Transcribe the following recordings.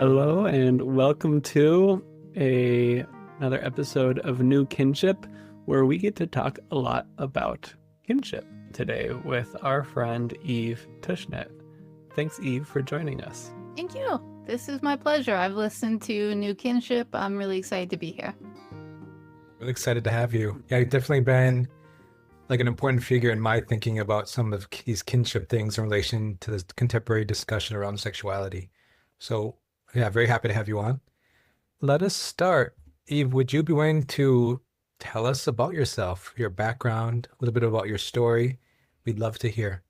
Hello and welcome to another episode of New Kinship, where we get to talk a lot about kinship today with our friend Eve Tushnet. Thanks, Eve, for joining us. Thank you. This is my pleasure. I've listened to New Kinship. I'm really excited to be here. Really excited to have you. Yeah, you've definitely been like an important figure in my thinking about some of these kinship things in relation to this contemporary discussion around sexuality. So yeah, very happy to have you on. Let us start. Eve, would you be willing to tell us about yourself, your background, a little bit about your story? We'd love to hear.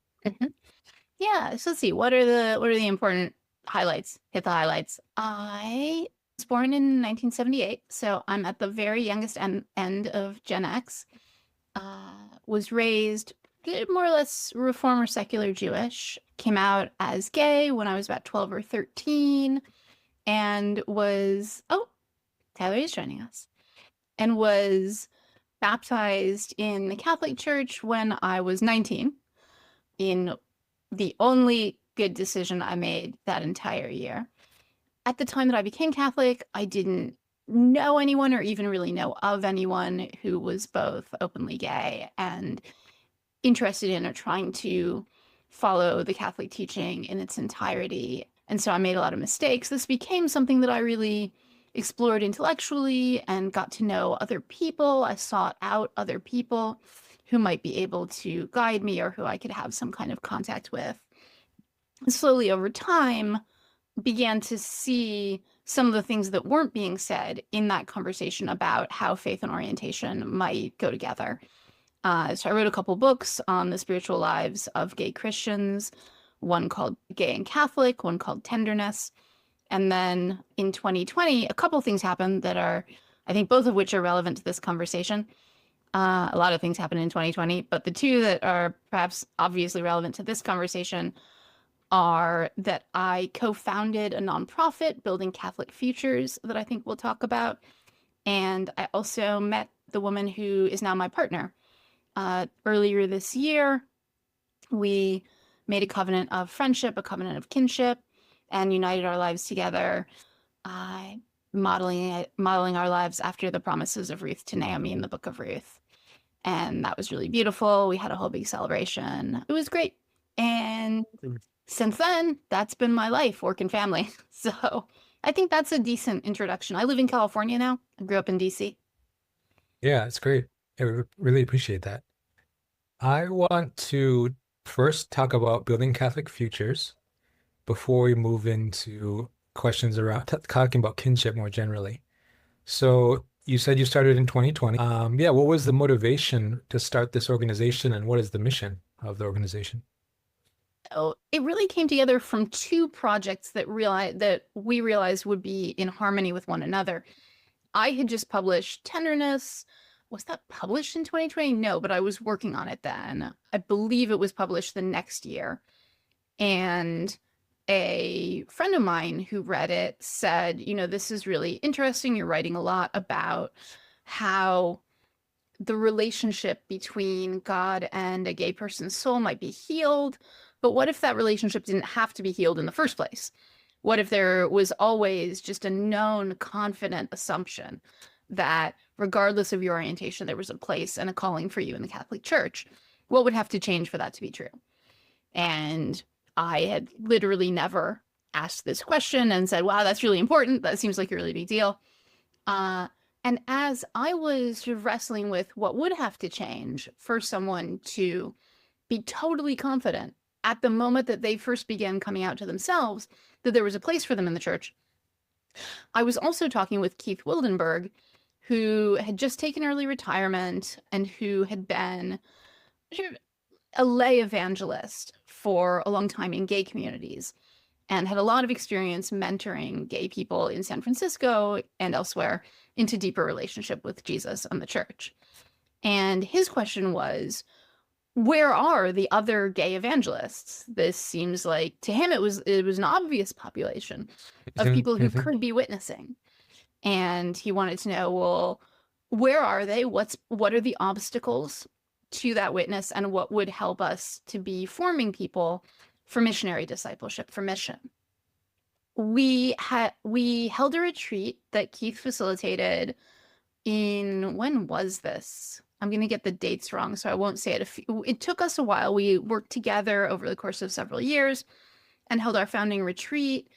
Yeah, so let's see. What are the important highlights? Hit the highlights. I was born in 1978, so I'm at the very youngest end of Gen X. Was raised more or less Reform or secular Jewish. Came out as gay when I was about 12 or 13, and Tyler is joining us, and was baptized in the Catholic Church when I was 19, in the only good decision I made that entire year. At the time that I became Catholic, I didn't know anyone or even really know of anyone who was both openly gay and interested in or trying to follow the Catholic teaching in its entirety. And so I made a lot of mistakes. This became something that I really explored intellectually and got to know other people. I sought out other people who might be able to guide me or who I could have some kind of contact with. And slowly over time, began to see some of the things that weren't being said in that conversation about how faith and orientation might go together. So I wrote a couple books on the spiritual lives of gay Christians, one called Gay and Catholic, one called Tenderness. And then in 2020, a couple things happened that are, I think both of which are relevant to this conversation. A lot of things happened in 2020, but the two that are perhaps obviously relevant to this conversation are that I co-founded a nonprofit, Building Catholic Futures, that I think we'll talk about. And I also met the woman who is now my partner. Earlier this year, we made a covenant of friendship, a covenant of kinship, and united our lives together, modeling our lives after the promises of Ruth to Naomi in the book of Ruth. And that was really beautiful. We had a whole big celebration. It was great. And since then, that's been my life, work and family. So I think that's a decent introduction. I live in California now. I grew up in DC. Yeah, it's great. I really appreciate that. I want to first talk about Building Catholic Futures before we move into questions around talking about kinship more generally. So you said you started in 2020. What was the motivation to start this organization, and what is the mission of the organization? So it really came together from two projects that we realized would be in harmony with one another. I had just published Tenderness. Was that published in 2020? No, but I was working on it then. I believe it was published the next year. And a friend of mine who read it said, this is really interesting. You're writing a lot about how the relationship between God and a gay person's soul might be healed. But what if that relationship didn't have to be healed in the first place? What if there was always just a known, confident assumption that regardless of your orientation, there was a place and a calling for you in the Catholic Church? What would have to change for that to be true? And I had literally never asked this question and said, wow, that's really important. That seems like a really big deal. And as I was sort of wrestling with what would have to change for someone to be totally confident at the moment that they first began coming out to themselves that there was a place for them in the church, I was also talking with Keith Wildenberg, who had just taken early retirement and who had been a lay evangelist for a long time in gay communities and had a lot of experience mentoring gay people in San Francisco and elsewhere into deeper relationship with Jesus and the church. And his question was, where are the other gay evangelists? This seems like, to him, it was an obvious population of people who could be witnessing. And he wanted to know, well, where are they? What are the obstacles to that witness, and what would help us to be forming people for missionary discipleship, for mission? we held a retreat that Keith facilitated in, when was this? I'm going to get the dates wrong, so I won't say it. It took us a while. We worked together over the course of several years and held our founding retreat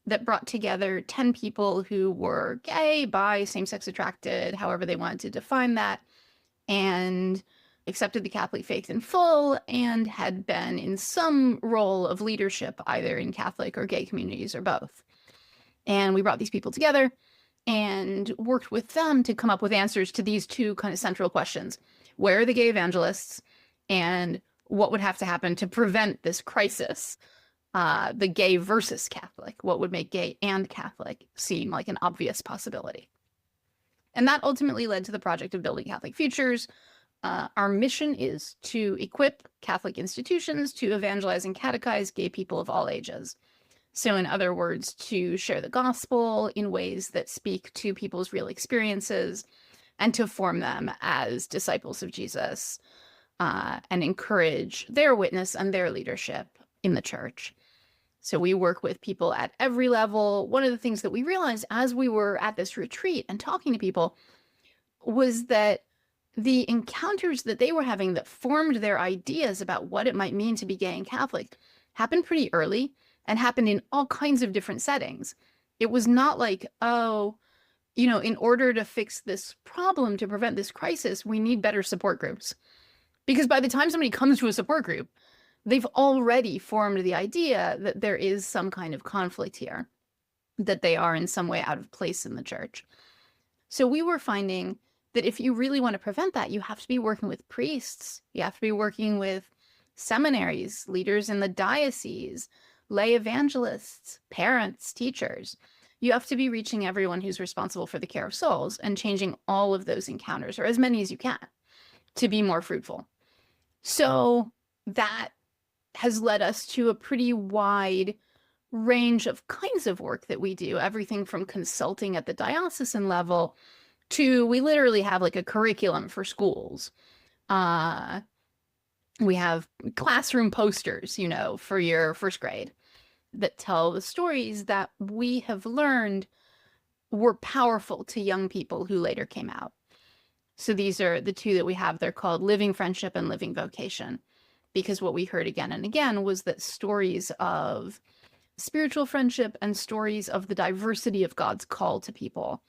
that brought together 10 people who were gay, bi, same-sex attracted, however they wanted to define that, and accepted the Catholic faith in full and had been in some role of leadership, either in Catholic or gay communities or both. And we brought these people together and worked with them to come up with answers to these two kind of central questions. Where are the gay evangelists? And what would have to happen to prevent this crisis? The gay versus Catholic. What would make gay and Catholic seem like an obvious possibility? And that ultimately led to the project of Building Catholic Futures. Our mission is to equip Catholic institutions to evangelize and catechize gay people of all ages. So in other words, to share the gospel in ways that speak to people's real experiences and to form them as disciples of Jesus and encourage their witness and their leadership in the church. So we work with people at every level. One of the things that we realized as we were at this retreat and talking to people was that the encounters that they were having that formed their ideas about what it might mean to be gay and Catholic happened pretty early and happened in all kinds of different settings. It was not like, oh, in order to fix this problem, to prevent this crisis, we need better support groups. Because by the time somebody comes to a support group, they've already formed the idea that there is some kind of conflict here, that they are in some way out of place in the church. So we were finding that if you really want to prevent that, you have to be working with priests. You have to be working with seminaries, leaders in the diocese, lay evangelists, parents, teachers. You have to be reaching everyone who's responsible for the care of souls and changing all of those encounters, or as many as you can, to be more fruitful. So that has led us to a pretty wide range of kinds of work that we do, everything from consulting at the diocesan level to, we literally have like a curriculum for schools. We have classroom posters, for your first grade that tell the stories that we have learned were powerful to young people who later came out. So these are the two that we have. They're called Living Friendship and Living Vocation, because what we heard again and again was that stories of spiritual friendship and stories of the diversity of God's call to people,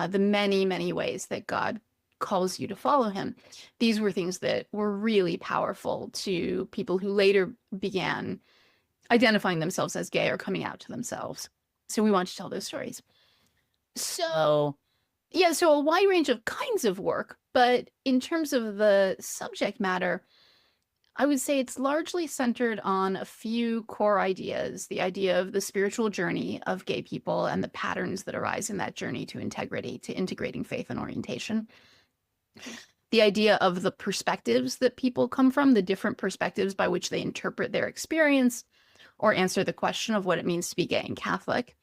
the many, many ways that God calls you to follow him. These were things that were really powerful to people who later began identifying themselves as gay or coming out to themselves. So we want to tell those stories. So a wide range of kinds of work, but in terms of the subject matter, I would say it's largely centered on a few core ideas. The idea of the spiritual journey of gay people and the patterns that arise in that journey to integrity, to integrating faith and orientation. The idea of the perspectives that people come from, the different perspectives by which they interpret their experience or answer the question of what it means to be gay and Catholic.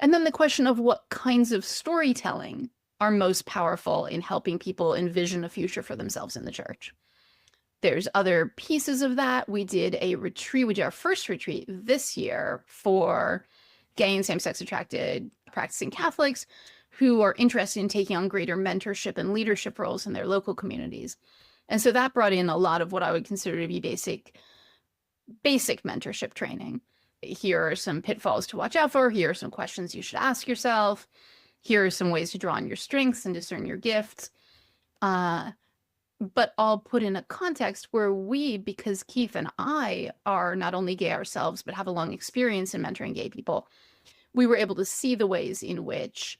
And then the question of what kinds of storytelling are most powerful in helping people envision a future for themselves in the church. There's other pieces of that. We did a retreat. We did our first retreat this year for gay and same-sex attracted practicing Catholics who are interested in taking on greater mentorship and leadership roles in their local communities. And so that brought in a lot of what I would consider to be basic mentorship training. Here are some pitfalls to watch out for. Here are some questions you should ask yourself. Here are some ways to draw on your strengths and discern your gifts. But all put in a context where we, because Keith and I are not only gay ourselves, but have a long experience in mentoring gay people, we were able to see the ways in which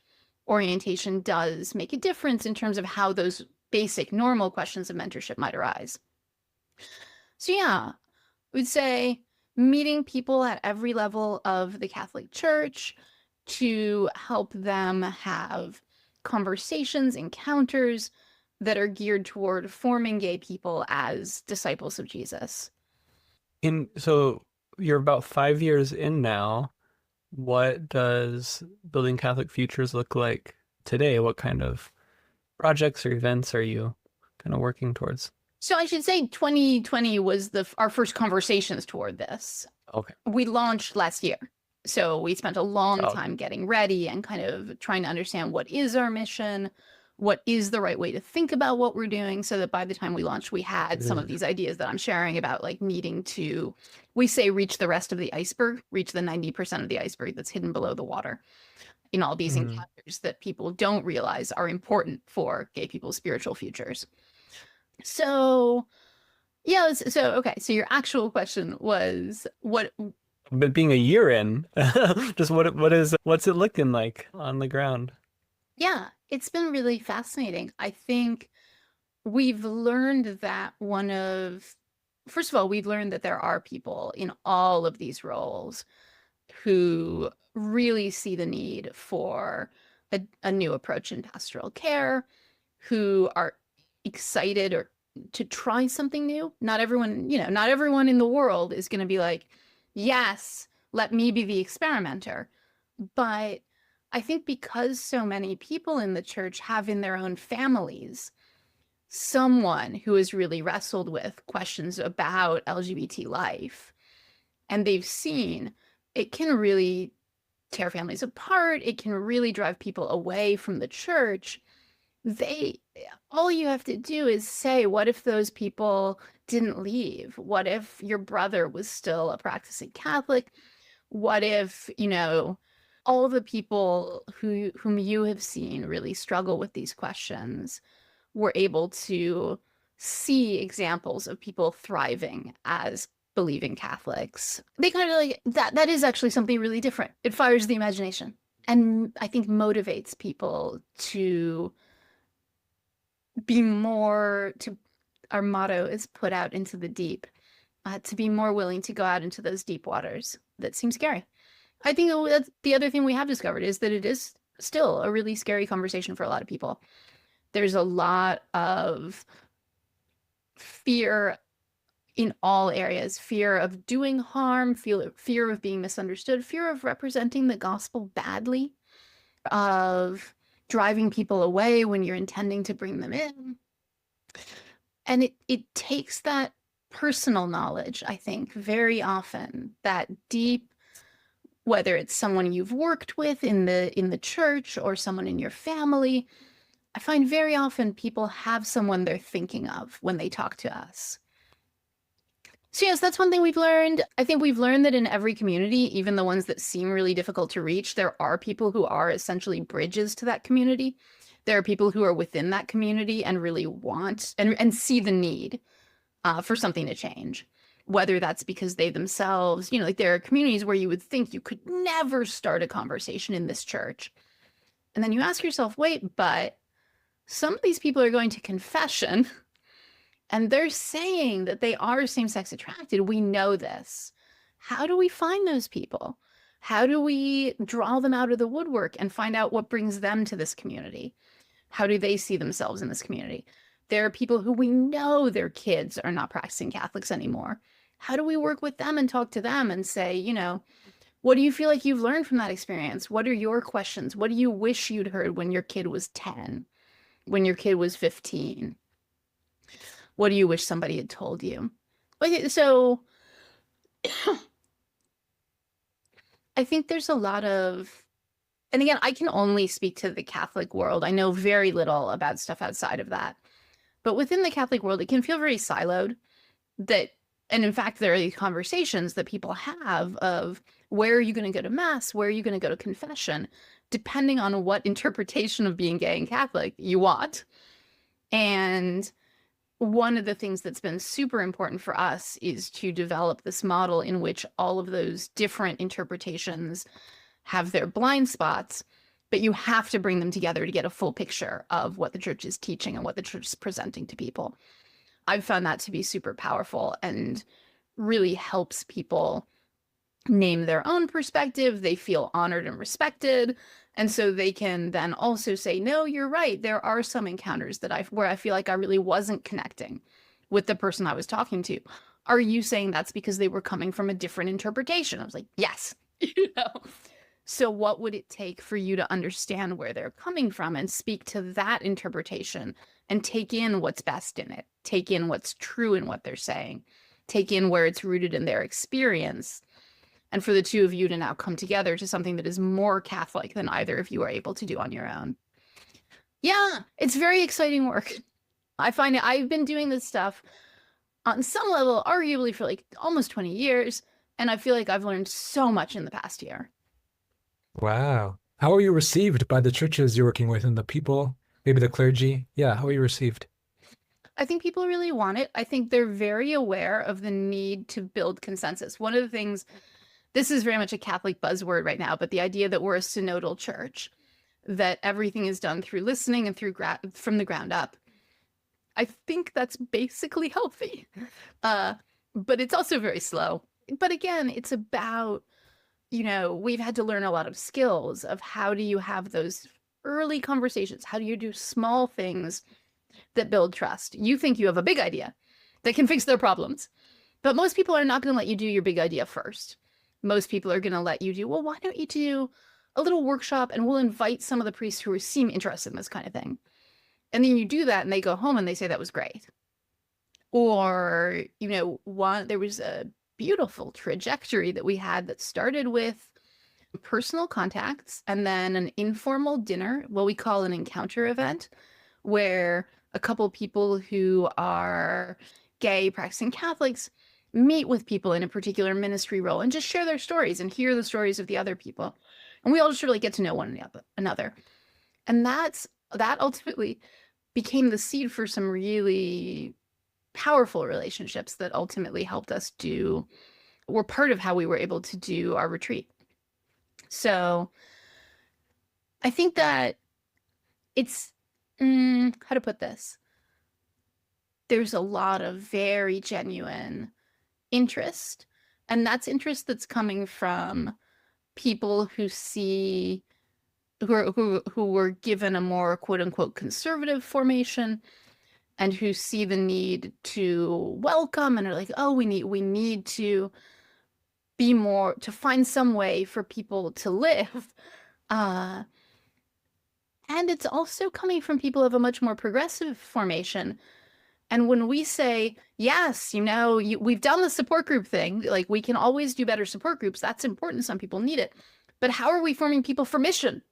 orientation does make a difference in terms of how those basic normal questions of mentorship might arise. So I would say meeting people at every level of the Catholic Church to help them have conversations, encounters that are geared toward forming gay people as disciples of Jesus. So you're about 5 years in now. What does Building Catholic Futures look like today? What kind of projects or events are you kind of working towards? So I should say 2020 was our first conversations toward this. Okay. We launched last year. So we spent a long Oh. time getting ready and kind of trying to understand what is our mission, what is the right way to think about what we're doing, so that by the time we launched, we had some of these ideas that I'm sharing about, like needing to, we say, reach the rest of the iceberg, reach the 90% of the iceberg that's hidden below the water in all these encounters that people don't realize are important for gay people's spiritual futures. So yeah, okay. So your actual question was what? But being a year in, just what's it looking like on the ground? Yeah, it's been really fascinating. I think we've learned that first of all, we've learned that there are people in all of these roles who really see the need for a new approach in pastoral care, who are excited or to try something new. Not everyone in the world is going to be like, yes, let me be the experimenter. But I think because so many people in the church have in their own families someone who has really wrestled with questions about LGBT life, and they've seen it can really tear families apart, it can really drive people away from the church. All you have to do is say, what if those people didn't leave? What if your brother was still a practicing Catholic? What if, all the people whom you have seen really struggle with these questions were able to see examples of people thriving as believing Catholics? They kind of like that is actually something really different. It fires the imagination and I think motivates people to be more our motto is put out into the deep, to be more willing to go out into those deep waters that seem scary. I think that's the other thing we have discovered, is that it is still a really scary conversation for a lot of people. There's a lot of fear in all areas, fear of doing harm, fear of being misunderstood, fear of representing the gospel badly, of driving people away when you're intending to bring them in. And it takes that personal knowledge, I think, very often, that deep, whether it's someone you've worked with in the church or someone in your family. I find very often people have someone they're thinking of when they talk to us. So yes, that's one thing we've learned. I think we've learned that in every community, even the ones that seem really difficult to reach, there are people who are essentially bridges to that community. There are people who are within that community and really want and see the need for something to change. Whether that's because they themselves, like there are communities where you would think you could never start a conversation in this church. And then you ask yourself, wait, but some of these people are going to confession and they're saying that they are same-sex attracted. We know this. How do we find those people? How do we draw them out of the woodwork and find out what brings them to this community? How do they see themselves in this community? There are people who we know their kids are not practicing Catholics anymore. How do we work with them and talk to them and say, what do you feel like you've learned from that experience? What are your questions? What do you wish you'd heard when your kid was 10, when your kid was 15? What do you wish somebody had told you? Okay, so I think there's a lot of, and again, I can only speak to the Catholic world. I know very little about stuff outside of that. But within the Catholic world, it can feel very siloed. And in fact, there are these conversations that people have of, where are you going to go to Mass? Where are you going to go to confession? Depending on what interpretation of being gay and Catholic you want. And one of the things that's been super important for us is to develop this model in which all of those different interpretations have their blind spots, but you have to bring them together to get a full picture of what the church is teaching and what the church is presenting to people. I've found that to be super powerful and really helps people name their own perspective. They feel honored and respected. And so they can then also say, no, you're right. There are some encounters where I feel like I really wasn't connecting with the person I was talking to. Are you saying that's because they were coming from a different interpretation? I was like, yes. So what would it take for you to understand where they're coming from and speak to that interpretation and take in what's best in it, take in what's true in what they're saying, take in where it's rooted in their experience, and for the two of you to now come together to something that is more Catholic than either of you are able to do on your own. Yeah, it's very exciting work. I find it, I've been doing this stuff on some level, arguably for like almost 20 years, and I feel like I've learned so much in the past year. Wow. How are you received by the churches you're working with and the people, maybe the clergy? Yeah, how are you received? I think people really want it. I think they're very aware of the need to build consensus. One of the things, this is very much a Catholic buzzword right now, but the idea that we're a synodal church, that everything is done through listening and through from the ground up. I think that's basically healthy, but it's also very slow. But again, it's about, you know, we've had to learn a lot of skills of how do you have those early conversations? How do you do small things that build trust? You think you have a big idea that can fix their problems, but most people are not going to let you do your big idea first. Most people are going to let you do, well, why don't you do a little workshop and we'll invite some of the priests who seem interested in this kind of thing. And then you do that and they go home and they say that was great. Or, you know, there was a beautiful trajectory that we had that started with personal contacts and then an informal dinner, what we call an encounter event, where a couple people who are gay practicing Catholics meet with people in a particular ministry role and just share their stories and hear the stories of the other people. And we all just really get to know one another. And that ultimately became the seed for some really powerful relationships that ultimately helped us were part of how we were able to do our retreat. So I think that it's, how to put this? There's a lot of very genuine interest, and that's interest that's coming from people who were given a more quote unquote conservative formation and who see the need to welcome and are like, oh, we need to be more, to find some way for people to live. And it's also coming from people of a much more progressive formation. And when we say, yes, you know, we've done the support group thing, like we can always do better support groups. That's important. Some people need it. But how are we forming people for mission?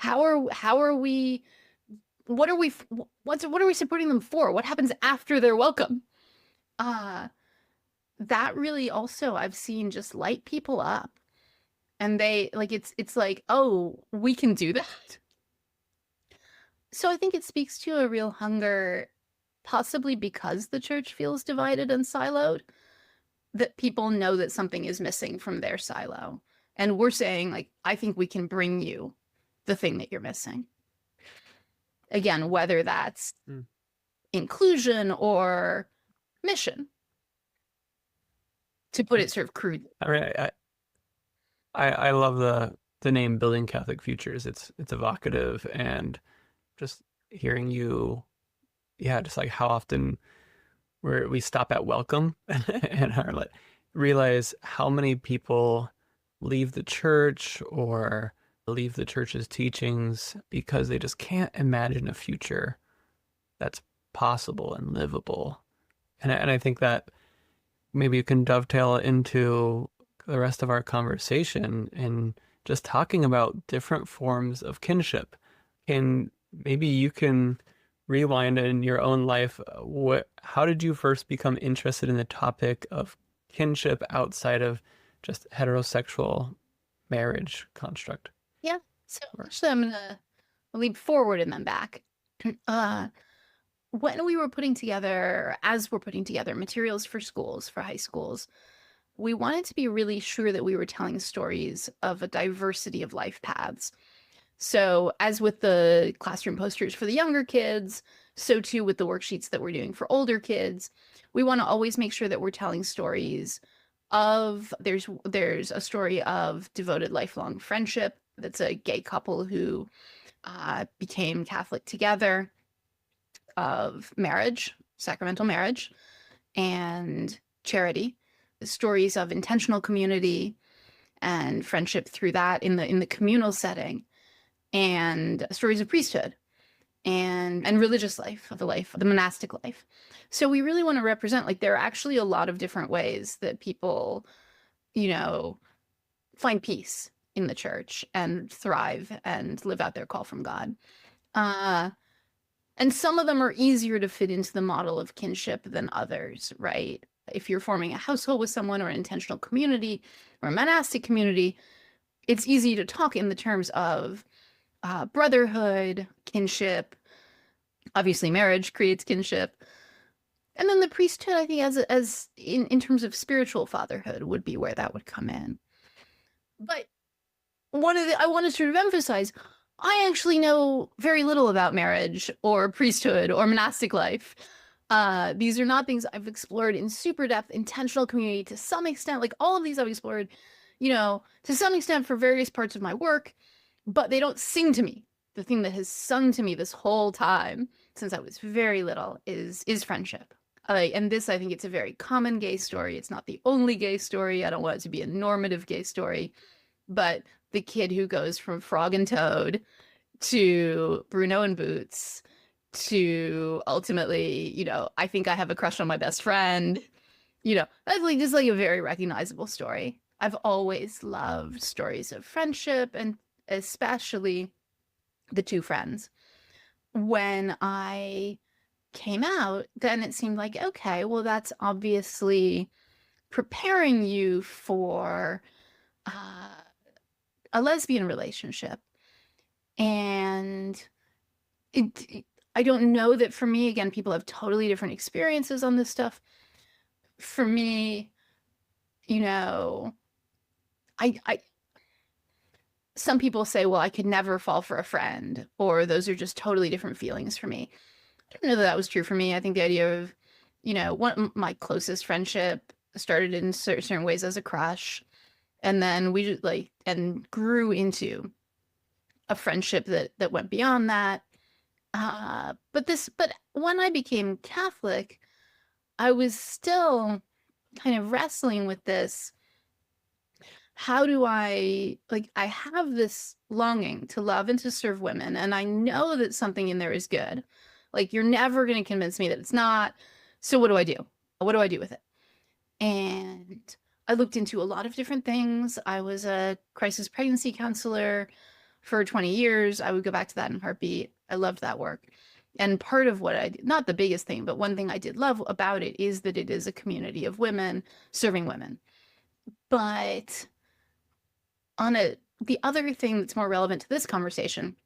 What are we supporting them for? What happens after they're welcome? That really also I've seen just light people up. And they like, it's like, oh, we can do that. So I think it speaks to a real hunger, possibly because the church feels divided and siloed, that people know that something is missing from their silo. And we're saying, like, I think we can bring you the thing that you're missing. Again, whether that's inclusion or mission, to put it sort of crude. I mean, I love the name Building Catholic Futures. It's evocative, and just hearing you, just like how often we stop at welcome and are like, realize how many people leave the church or leave the church's teachings because they just can't imagine a future that's possible and livable. And I think that maybe you can dovetail into the rest of our conversation and just talking about different forms of kinship. And maybe you can rewind in your own life. How did you first become interested in the topic of kinship outside of just heterosexual marriage construct? Yeah. So actually, I'm going to leap forward and then back. When we were putting together, as we're putting together materials for schools, for high schools, we wanted to be really sure that we were telling stories of a diversity of life paths. So as with the classroom posters for the younger kids, so too with the worksheets that we're doing for older kids, we want to always make sure that we're telling stories of, there's a story of devoted lifelong friendship. That's a gay couple who became Catholic together, of marriage, sacramental marriage, and charity, stories of intentional community and friendship through that in the communal setting, and stories of priesthood and religious life, of the monastic life. So we really want to represent, like, there are actually a lot of different ways that people, find peace in the church and thrive and live out their call from God. And some of them are easier to fit into the model of kinship than others, right? If you're forming a household with someone or an intentional community or a monastic community, it's easy to talk in the terms of brotherhood, kinship. Obviously, marriage creates kinship. And then the priesthood, I think, as in terms of spiritual fatherhood, would be where that would come in. But I want to sort of emphasize, I actually know very little about marriage or priesthood or monastic life. These are not things I've explored in super depth. Intentional community, to some extent, like all of these I've explored, to some extent for various parts of my work, but they don't sing to me. The thing that has sung to me this whole time since I was very little is friendship. And this, I think it's a very common gay story. It's not the only gay story. I don't want it to be a normative gay story, but the kid who goes from Frog and Toad to Bruno and Boots to ultimately, I think I have a crush on my best friend. That's just like a very recognizable story. I've always loved stories of friendship, and especially the two friends. When I came out, then it seemed like, okay, well, that's obviously preparing you for a lesbian relationship. And I don't know that for me, again, people have totally different experiences on this stuff. For me, some people say, well, I could never fall for a friend, or those are just totally different feelings for me. I don't know that was true for me. I think the idea of, my closest friendship started in certain ways as a crush, and then we just and grew into a friendship that went beyond that. But when I became Catholic, I was still kind of wrestling with this. How do I have this longing to love and to serve women, and I know that something in there is good. You're never going to convince me that it's not. So what do I do? What do I do with it? And I looked into a lot of different things. I was a crisis pregnancy counselor for 20 years. I would go back to that in a heartbeat. I loved that work. And part of what I did, not the biggest thing, but one thing I did love about it is that it is a community of women serving women. But the other thing that's more relevant to this conversation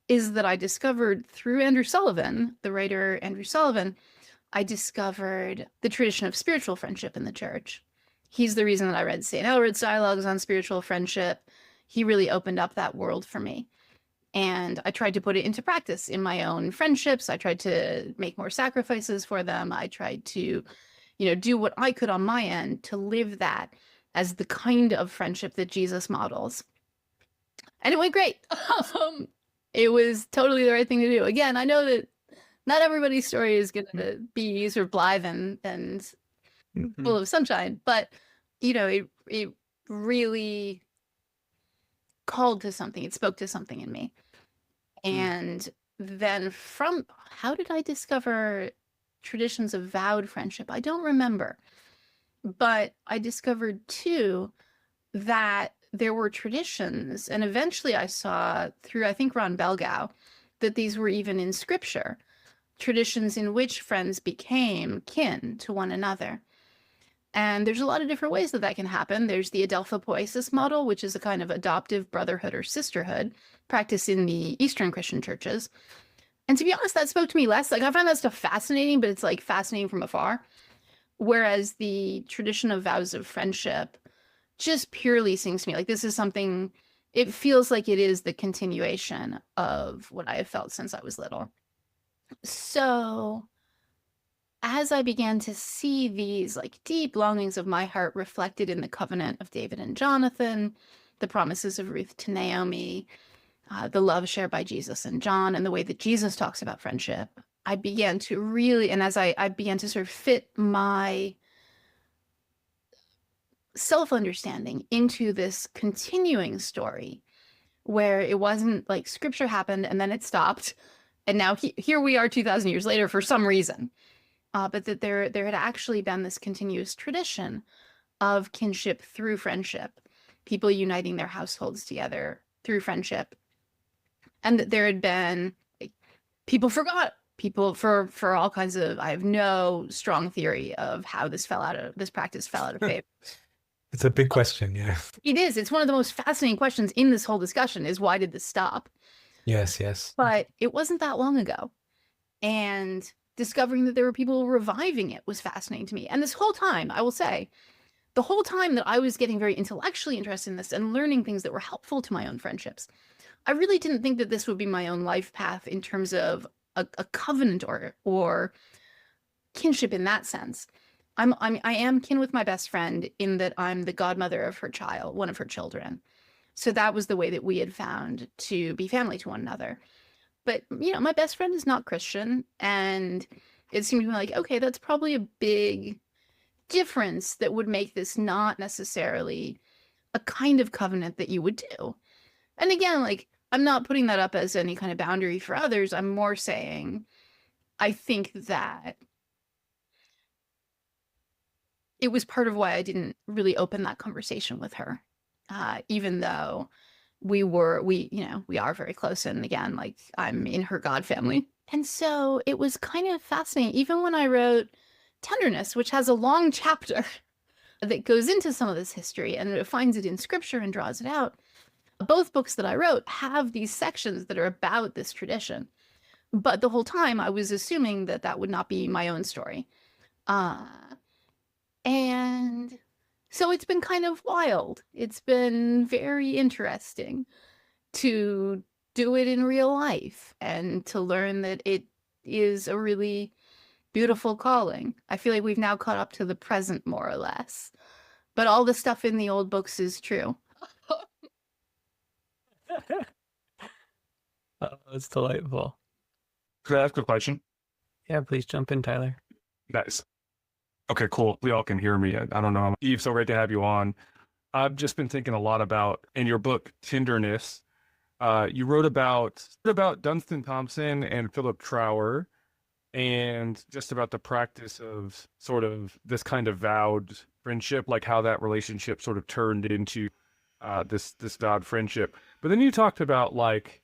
is that I discovered through Andrew Sullivan, the writer Andrew Sullivan, I discovered the tradition of spiritual friendship in the church. He's the reason that I read St. Elred's dialogues on spiritual friendship. He really opened up that world for me. And I tried to put it into practice in my own friendships. I tried to make more sacrifices for them. I tried to, do what I could on my end to live that as the kind of friendship that Jesus models. And it went great. It was totally the right thing to do. Again, I know that not everybody's story is going to be sort of blithe and full of sunshine, but, it really called to something. It spoke to something in me. And then how did I discover traditions of vowed friendship? I don't remember. But I discovered, too, that there were traditions, and eventually I saw through, I think, Ron Belgau, that these were even in scripture, traditions in which friends became kin to one another. And there's a lot of different ways that can happen. There's the Adelpha Poiesis model, which is a kind of adoptive brotherhood or sisterhood practiced in the Eastern Christian churches. And to be honest, that spoke to me less. I find that stuff fascinating, but it's fascinating from afar. Whereas the tradition of vows of friendship just purely sings to me. This is something, it feels like it is the continuation of what I have felt since I was little. So as I began to see these deep longings of my heart reflected in the covenant of David and Jonathan, the promises of Ruth to Naomi, the love shared by Jesus and John, and the way that Jesus talks about friendship, I began to really, and as I began to sort of fit my self-understanding into this continuing story where it wasn't scripture happened and then it stopped, and now here we are 2,000 years later for some reason, but that there had actually been this continuous tradition of kinship through friendship. people uniting their households together through friendship. And that there had been, like, people forgot. People for all kinds of, I have no strong theory of how this practice fell out of favor. It's a big question, yeah. It is. It's one of the most fascinating questions in this whole discussion is, why did this stop? Yes. But it wasn't that long ago. And discovering that there were people reviving it was fascinating to me. And this whole time, I will say, the whole time that I was getting very intellectually interested in this and learning things that were helpful to my own friendships, I really didn't think that this would be my own life path in terms of a covenant or kinship in that sense. I am kin with my best friend in that I'm the godmother of her child, one of her children. So that was the way that we had found to be family to one another. But, my best friend is not Christian, and it seemed to me like, okay, that's probably a big difference that would make this not necessarily a kind of covenant that you would do. And again, like, I'm not putting that up as any kind of boundary for others. I'm more saying, I think that it was part of why I didn't really open that conversation with her, even though we are very close. And again, like, I'm in her God family. And so it was kind of fascinating. Even when I wrote Tenderness, which has a long chapter that goes into some of this history and it finds it in scripture and draws it out, both books that I wrote have these sections that are about this tradition. But the whole time I was assuming that that would not be my own story. And so it's been kind of wild. It's been very interesting to do it in real life and to learn that it is a really beautiful calling. I feel like we've now caught up to the present, more or less. But all the stuff in the old books is true. Oh, it's delightful. Could I ask a question? Yeah, please jump in, Tyler. Nice. Okay, cool. We all can hear me. I don't know. Eve, so great to have you on. I've just been thinking a lot about, in your book, Tenderness, you wrote about Dunstan Thompson and Philip Trower, and just about the practice of sort of this kind of vowed friendship, like how that relationship sort of turned into this vowed friendship. But then you talked about, like,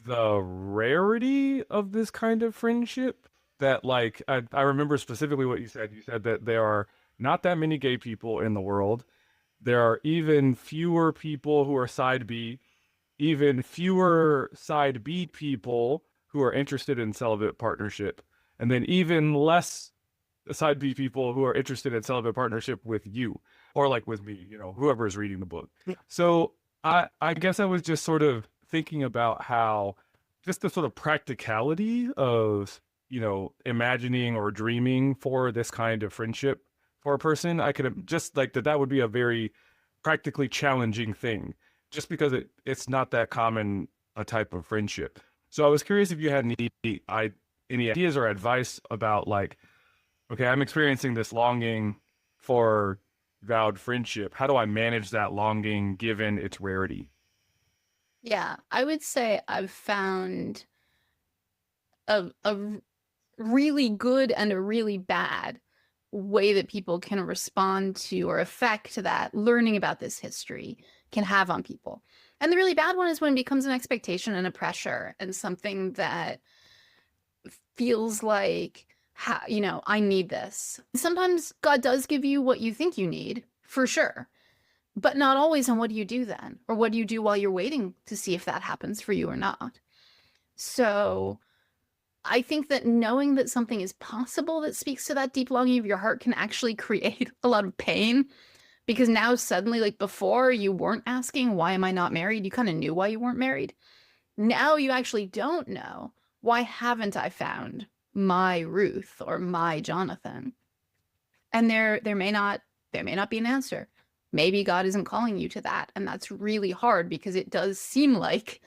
the rarity of this kind of friendship. That, like, I remember specifically what you said. You said that there are not that many gay people in the world. There are even fewer people who are side B, even fewer side B people who are interested in celibate partnership, and then even less side B people who are interested in celibate partnership with you, or like with me, whoever is reading the book. Yeah. So I guess I was just sort of thinking about how just the sort of practicality of, imagining or dreaming for this kind of friendship for a person. I could just like that would be a very practically challenging thing, just because it's not that common a type of friendship. So I was curious if you had any ideas or advice about, like, okay, I'm experiencing this longing for vowed friendship. How do I manage that longing given its rarity? Yeah, I would say I've found a really good and a really bad way that people can respond to or affect that learning about this history can have on people. And the really bad one is when it becomes an expectation and a pressure and something that feels like, I need this. Sometimes God does give you what you think you need, for sure. But not always. And what do you do then? Or what do you do while you're waiting to see if that happens for you or not? So I think that knowing that something is possible that speaks to that deep longing of your heart can actually create a lot of pain, because now suddenly, like, before you weren't asking, why am I not married? You kind of knew why you weren't married. Now you actually don't know, why haven't I found my Ruth or my Jonathan? And there may not be an answer. Maybe God isn't calling you to that. And that's really hard, because it does seem like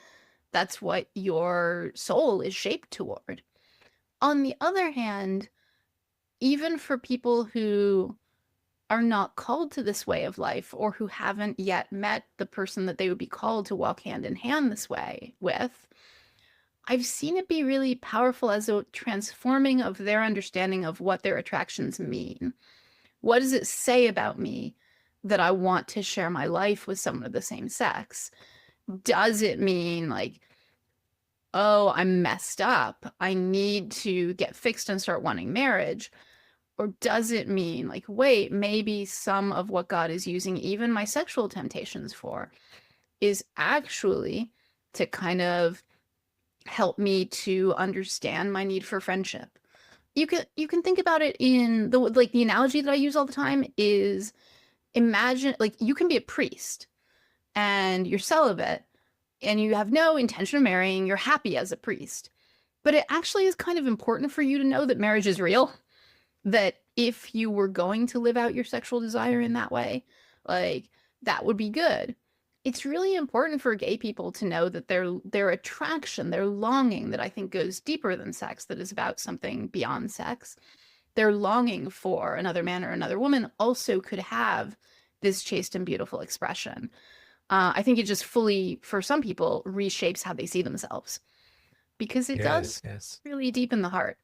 that's what your soul is shaped toward. On the other hand, even for people who are not called to this way of life, or who haven't yet met the person that they would be called to walk hand in hand this way with, I've seen it be really powerful as a transforming of their understanding of what their attractions mean. What does it say about me that I want to share my life with someone of the same sex? Does it mean like, oh, I'm messed up, I need to get fixed and start wanting marriage? Or does it mean like, wait, maybe some of what God is using even my sexual temptations for is actually to kind of help me to understand my need for friendship? You can think about it in the analogy that I use all the time is, imagine like you can be a priest and you're celibate and you have no intention of marrying, you're happy as a priest. But it actually is kind of important for you to know that marriage is real, that if you were going to live out your sexual desire in that way, like that would be good. It's really important for gay people to know that their attraction, their longing, that I think goes deeper than sex, that is about something beyond sex, their longing for another man or another woman also could have this chaste and beautiful expression. I think it just fully, for some people, reshapes how they see themselves, because it does really deepen the heart.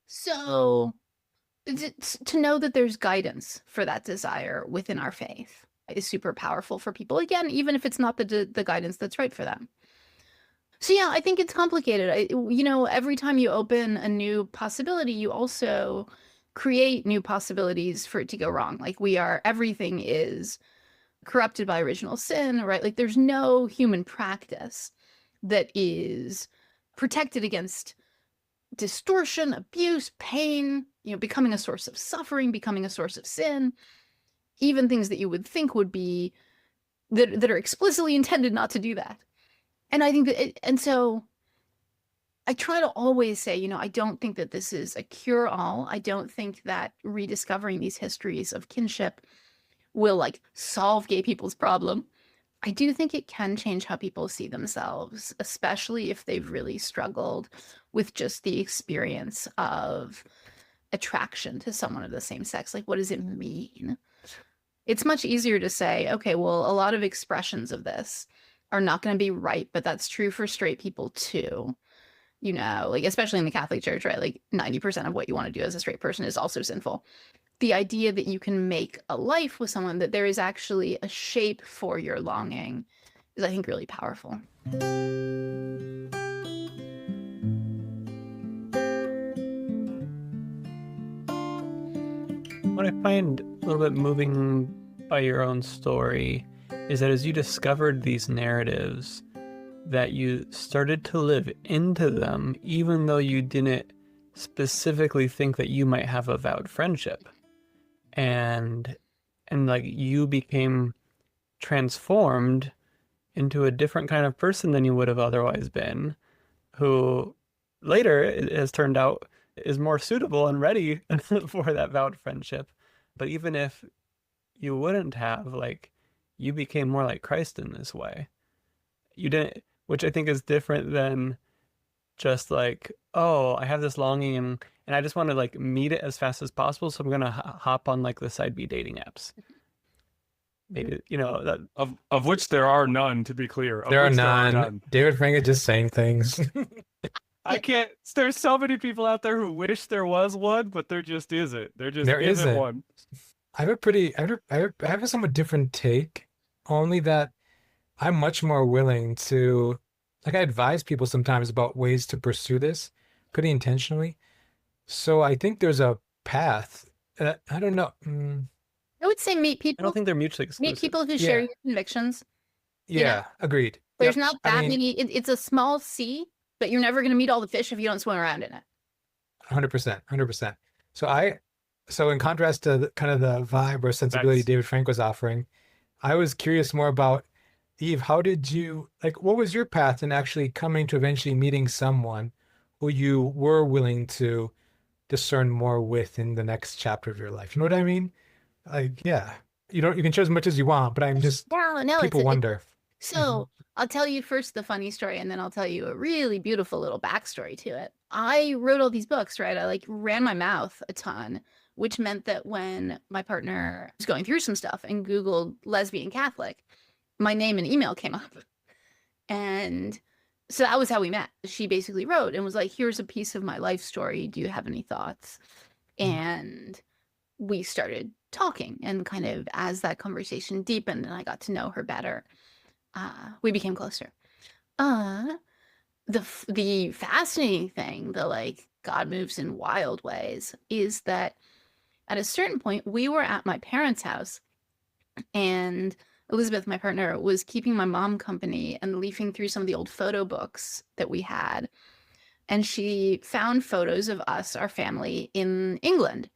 So to know that there's guidance for that desire within our faith is super powerful for people, again, even if it's not the guidance that's right for them. So yeah, I think it's complicated. Every time you open a new possibility, you also create new possibilities for it to go wrong. Like everything is corrupted by original sin, right? Like there's no human practice that is protected against distortion, abuse, pain, becoming a source of suffering, becoming a source of sin, even things that you would think would be that are explicitly intended not to do that. And I think and so I try to always say, I don't think that this is a cure-all. I don't think that rediscovering these histories of kinship will like solve gay people's problem. I do think it can change how people see themselves, especially if they've really struggled with just the experience of attraction to someone of the same sex. Like, what does it mean? It's much easier to say, okay, well, a lot of expressions of this are not going to be right, but that's true for straight people too. Like especially in the Catholic Church, right? Like 90% of what you want to do as a straight person is also sinful. The idea that you can make a life with someone, that there is actually a shape for your longing, is, I think, really powerful. What I find a little bit moving by your own story is that as you discovered these narratives, that you started to live into them, even though you didn't specifically think that you might have a vowed friendship. And like you became transformed into a different kind of person than you would have otherwise been, who later it has turned out is more suitable and ready for that vowed friendship. But even if you wouldn't have, like, you became more like Christ in this way. You didn't, which I think is different than just like, oh, I have this longing and I just want to like meet it as fast as possible, so I'm gonna hop on like the side B dating apps. Maybe that of which there are none, to be clear. There are none. David Frank is just saying things. I can't. There's so many people out there who wish there was one, but there just isn't. There isn't one. I have a somewhat different take, only that I'm much more willing to, like, I advise people sometimes about ways to pursue this pretty intentionally. So I think there's a path. I don't know. I would say meet people. I don't think they're mutually exclusive. Meet people who share your convictions. Yeah, agreed. There's not that many. It's a small sea, but you're never going to meet all the fish if you don't swim around in it. 100%. So in contrast to kind of the vibe or sensibility David Frank was offering, I was curious more about, Eve, how did you, like, what was your path in actually coming to eventually meeting someone who you were willing to discern more with in the next chapter of your life? You know what I mean? Like, yeah, you can share as much as you want, but I'm just, people wonder. So I'll tell you first the funny story, and then I'll tell you a really beautiful little backstory to it. I wrote all these books, right? I like ran my mouth a ton, which meant that when my partner was going through some stuff and Googled lesbian Catholic, my name and email came up. And so that was how we met. She basically wrote and was like, here's a piece of my life story. Do you have any thoughts? And we started talking, and kind of as that conversation deepened and I got to know her better, we became closer. The fascinating thing, the like God moves in wild ways, is that at a certain point we were at my parents' house, and Elizabeth, my partner, was keeping my mom company and leafing through some of the old photo books that we had. And she found photos of us, our family, in England.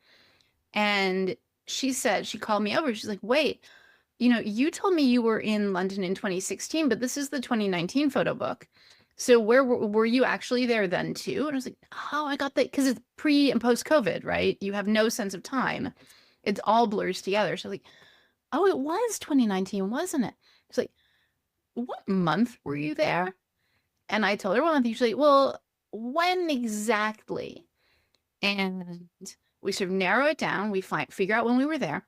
And she said, she called me over. She's like, wait, you told me you were in London in 2016, but this is the 2019 photo book. So where were you actually there then too? And I was like, oh, I got that, because it's pre and post COVID, right? You have no sense of time. It's all blurs together. So like, oh, it was 2019, wasn't it? It's like, what month were you there? And I told her one month. She's like, well, when exactly? And we sort of narrow it down. We figure out when we were there.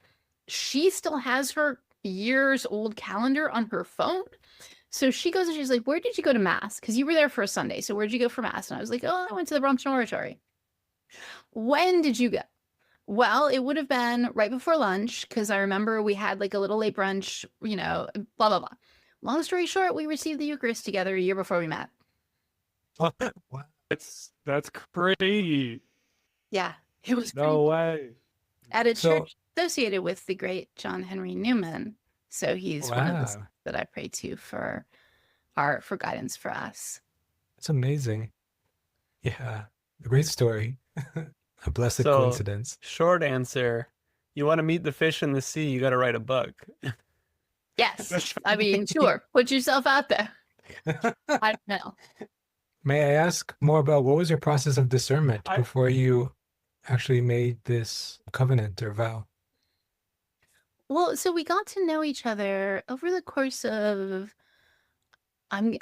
She still has her years old calendar on her phone. So she goes and she's like, where did you go to mass? Because you were there for a Sunday. So where'd you go for mass? And I was like, oh, I went to the Brompton Oratory. When did you go? Well, it would have been right before lunch, because I remember we had like a little late brunch, blah, blah, blah. Long story short, we received the Eucharist together a year before we met. Wow. That's crazy. Yeah, it was No way. at a So- church associated with the great John Henry Newman. So he's one of the Wow. that I pray to for guidance for us. That's amazing. Yeah. A great story. A blessed So- coincidence. Short answer, you want to meet the fish in the sea, you got to write a book. Yes, I mean, sure, put yourself out there. I don't know. May I ask more about what was your process of discernment I- before you actually made this covenant or vow? Well, so we got to know each other over the course of I'm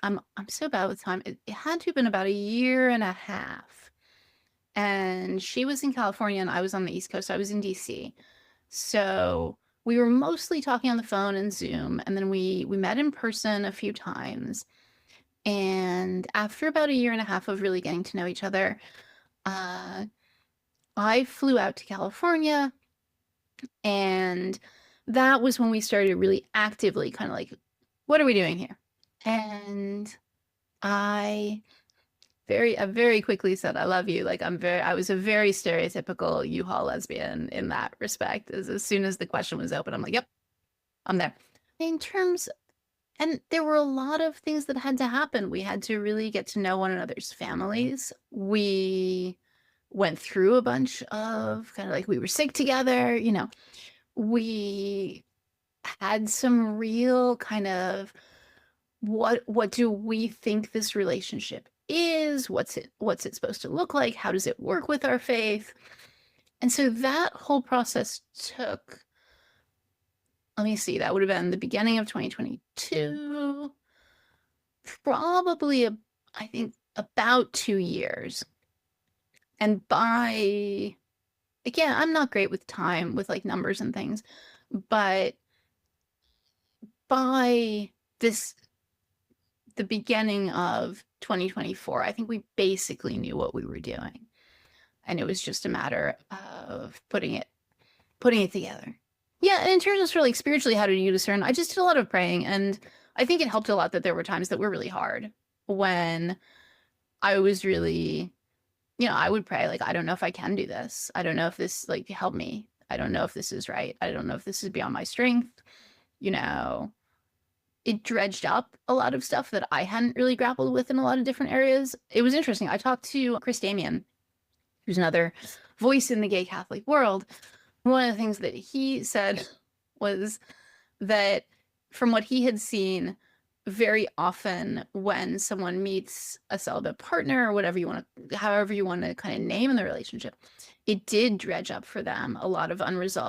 so bad with time. It had to have been about a year and a half. And she was in California and I was on the East Coast. I was in DC. So we were mostly talking on the phone and Zoom, and then we met in person a few times. And after about a year and a half of really getting to know each other, I flew out to California, and that was when we started really actively kind of like, what are we doing here? And I very quickly said, I love you. Like I was a very stereotypical U-Haul lesbian in that respect. As soon as the question was open, I'm like, yep, I'm there. In terms, and there were a lot of things that had to happen. We had to really get to know one another's families. We went through a bunch of kind of like, we were sick together, we had some real kind of, what do we think this relationship is? What's it supposed to look like? How does it work with our faith? And so that whole process took, let me see, that would have been the beginning of 2022, probably I think about 2 years. And again, I'm not great with time, with like numbers and things, but by the beginning of 2024, I think we basically knew what we were doing. And it was just a matter of putting it together. Yeah, and in terms of sort of like spiritually, how did you discern? I just did a lot of praying, and I think it helped a lot that there were times that were really hard when I was really, I would pray, like, I don't know if I can do this. I don't know if this, like, help me. I don't know if this is right. I don't know if this is beyond my strength. It dredged up a lot of stuff that I hadn't really grappled with in a lot of different areas. It was interesting. I talked to Chris Damian, who's another voice in the gay Catholic world. One of the things that he said was that from what he had seen, very often when someone meets a celibate partner or however you want to kind of name the relationship, it did dredge up for them a lot of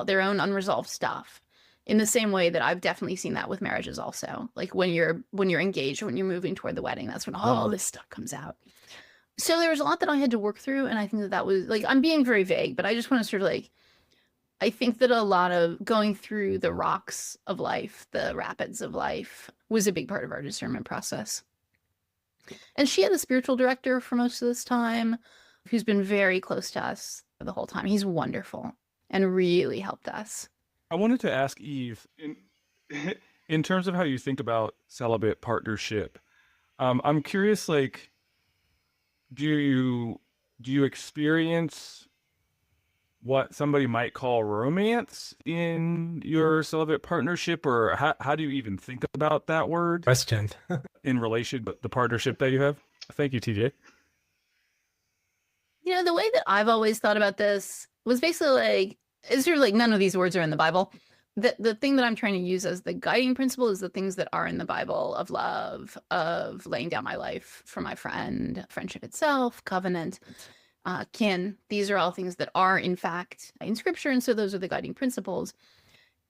their own unresolved stuff. In the same way that I've definitely seen that with marriages also. Like when you're engaged or when you're moving toward the wedding, that's when all this stuff comes out. So there was a lot that I had to work through, and I think that was like, I'm being very vague, but I just want to sort of like, I think that a lot of going through the rocks of life, the rapids of life, was a big part of our discernment process. And she had a spiritual director for most of this time who's been very close to us the whole time. He's wonderful and really helped us. I wanted to ask Eve, in terms of how you think about celibate partnership, I'm curious, like, do you do you experience what somebody might call romance in your celibate partnership, or how do you even think about that word Question. in relation to the partnership that you have? Thank you, TJ. The way that I've always thought about this was basically like, it's sort of like none of these words are in the Bible. The thing that I'm trying to use as the guiding principle is the things that are in the Bible of love, of laying down my life for my friend, friendship itself, covenant, kin. These are all things that are in fact in scripture. And so those are the guiding principles.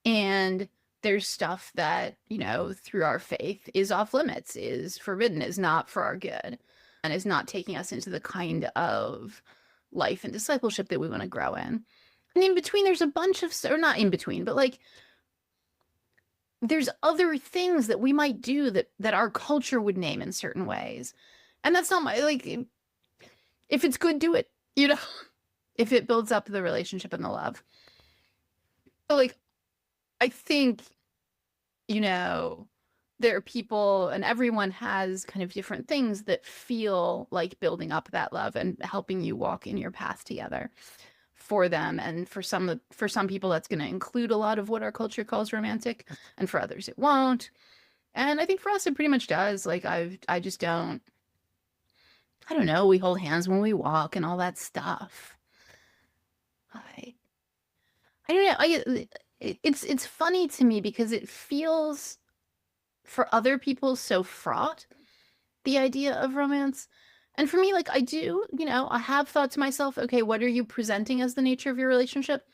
And there's stuff that, through our faith is off limits, is forbidden, is not for our good, and is not taking us into the kind of life and discipleship that we want to grow in. And in between, there's a bunch of, or not in between, but like, there's other things that we might do that our culture would name in certain ways. And that's not my, like, if it's good, do it, if it builds up the relationship and the love. So like, I think, there are people, and everyone has kind of different things that feel like building up that love and helping you walk in your path together for them. And for some people, that's going to include a lot of what our culture calls romantic, and for others, it won't. And I think for us, it pretty much does. Like, I just don't know. We hold hands when we walk and all that stuff. I don't know. It's funny to me because it feels, for other people, so fraught, the idea of romance. And for me, like, I do, I have thought to myself, okay, what are you presenting as the nature of your relationship?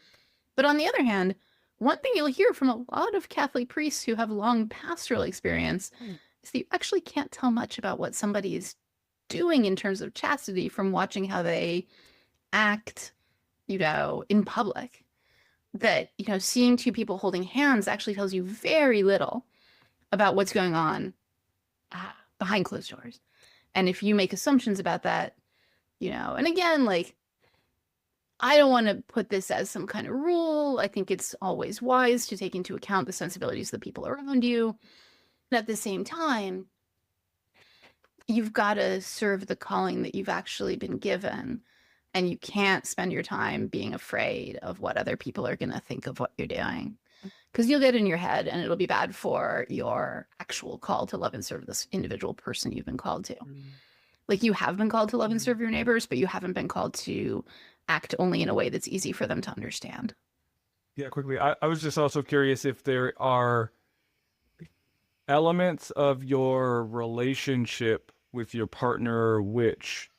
But on the other hand, one thing you'll hear from a lot of Catholic priests who have long pastoral experience is that you actually can't tell much about what somebody is doing in terms of chastity from watching how they act, in public. That, seeing two people holding hands actually tells you very little about what's going on behind closed doors. And if you make assumptions about that, and again, like, I don't want to put this as some kind of rule. I think it's always wise to take into account the sensibilities of the people around you. And at the same time, you've got to serve the calling that you've actually been given. And you can't spend your time being afraid of what other people are going to think of what you're doing. Because you'll get in your head and it'll be bad for your actual call to love and serve this individual person you've been called to. Like, you have been called to love and serve your neighbors, but you haven't been called to act only in a way that's easy for them to understand. Yeah, quickly. I was just also curious if there are elements of your relationship with your partner which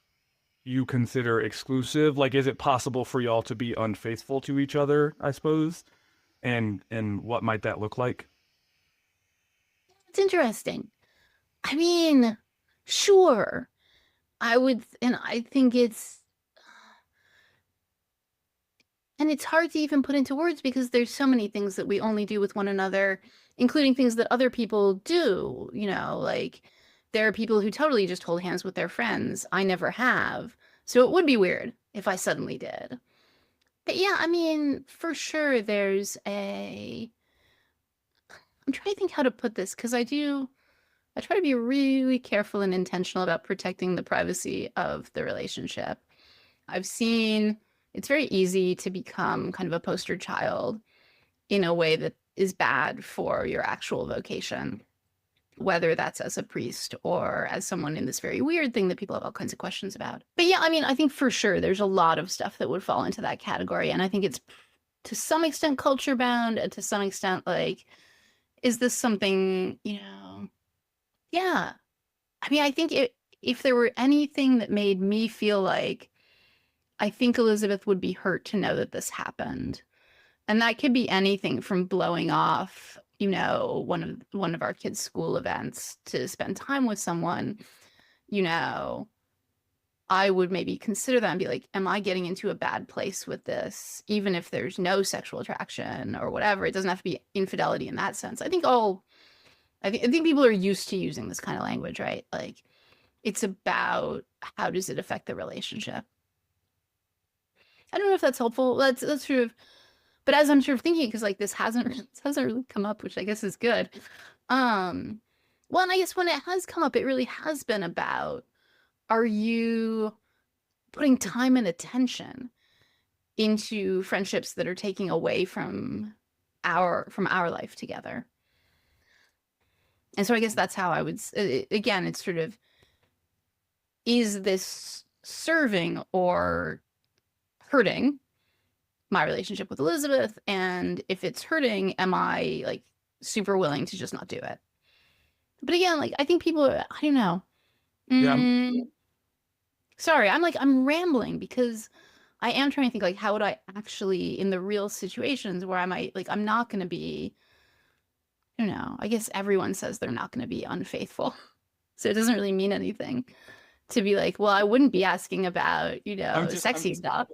you consider exclusive. Like, is it possible for y'all to be unfaithful to each other, I suppose? And what might that look like? It's interesting. I mean, sure. I think it's hard to even put into words because there's so many things that we only do with one another, including things that other people do, like there are people who totally just hold hands with their friends. I never have. So it would be weird if I suddenly did. But yeah, I mean, for sure I'm trying to think how to put this because I try to be really careful and intentional about protecting the privacy of the relationship. I've seen it's very easy to become kind of a poster child in a way that is bad for your actual vocation, whether that's as a priest or as someone in this very weird thing that people have all kinds of questions about. But yeah, I mean, I think for sure there's a lot of stuff that would fall into that category. And I think it's to some extent culture bound and to some extent like, is this something, yeah. I mean, I think if there were anything that made me feel like, I think Elizabeth would be hurt to know that this happened. And that could be anything from blowing off, one of our kids' school events to spend time with someone, I would maybe consider that and be like, am I getting into a bad place with this? Even if there's no sexual attraction or whatever, it doesn't have to be infidelity in that sense. I think people are used to using this kind of language, right? Like, it's about how does it affect the relationship? I don't know if that's helpful. That's sort of But as I'm sort of thinking, because like this hasn't really come up, which I guess is good. Well, and I guess when it has come up, it really has been about, are you putting time and attention into friendships that are taking away from our life together? And so I guess that's how I would, again, it's sort of, is this serving or hurting my relationship with Elizabeth? And if it's hurting, am I like super willing to just not do it? But again, like I think people, I don't know. Yeah. Sorry, I'm rambling because I am trying to think like, how would I actually, in the real situations where I might, like, I'm not going to be, I don't know, I guess everyone says they're not going to be unfaithful. So it doesn't really mean anything to be like, well, I wouldn't be asking about, sexy stuff.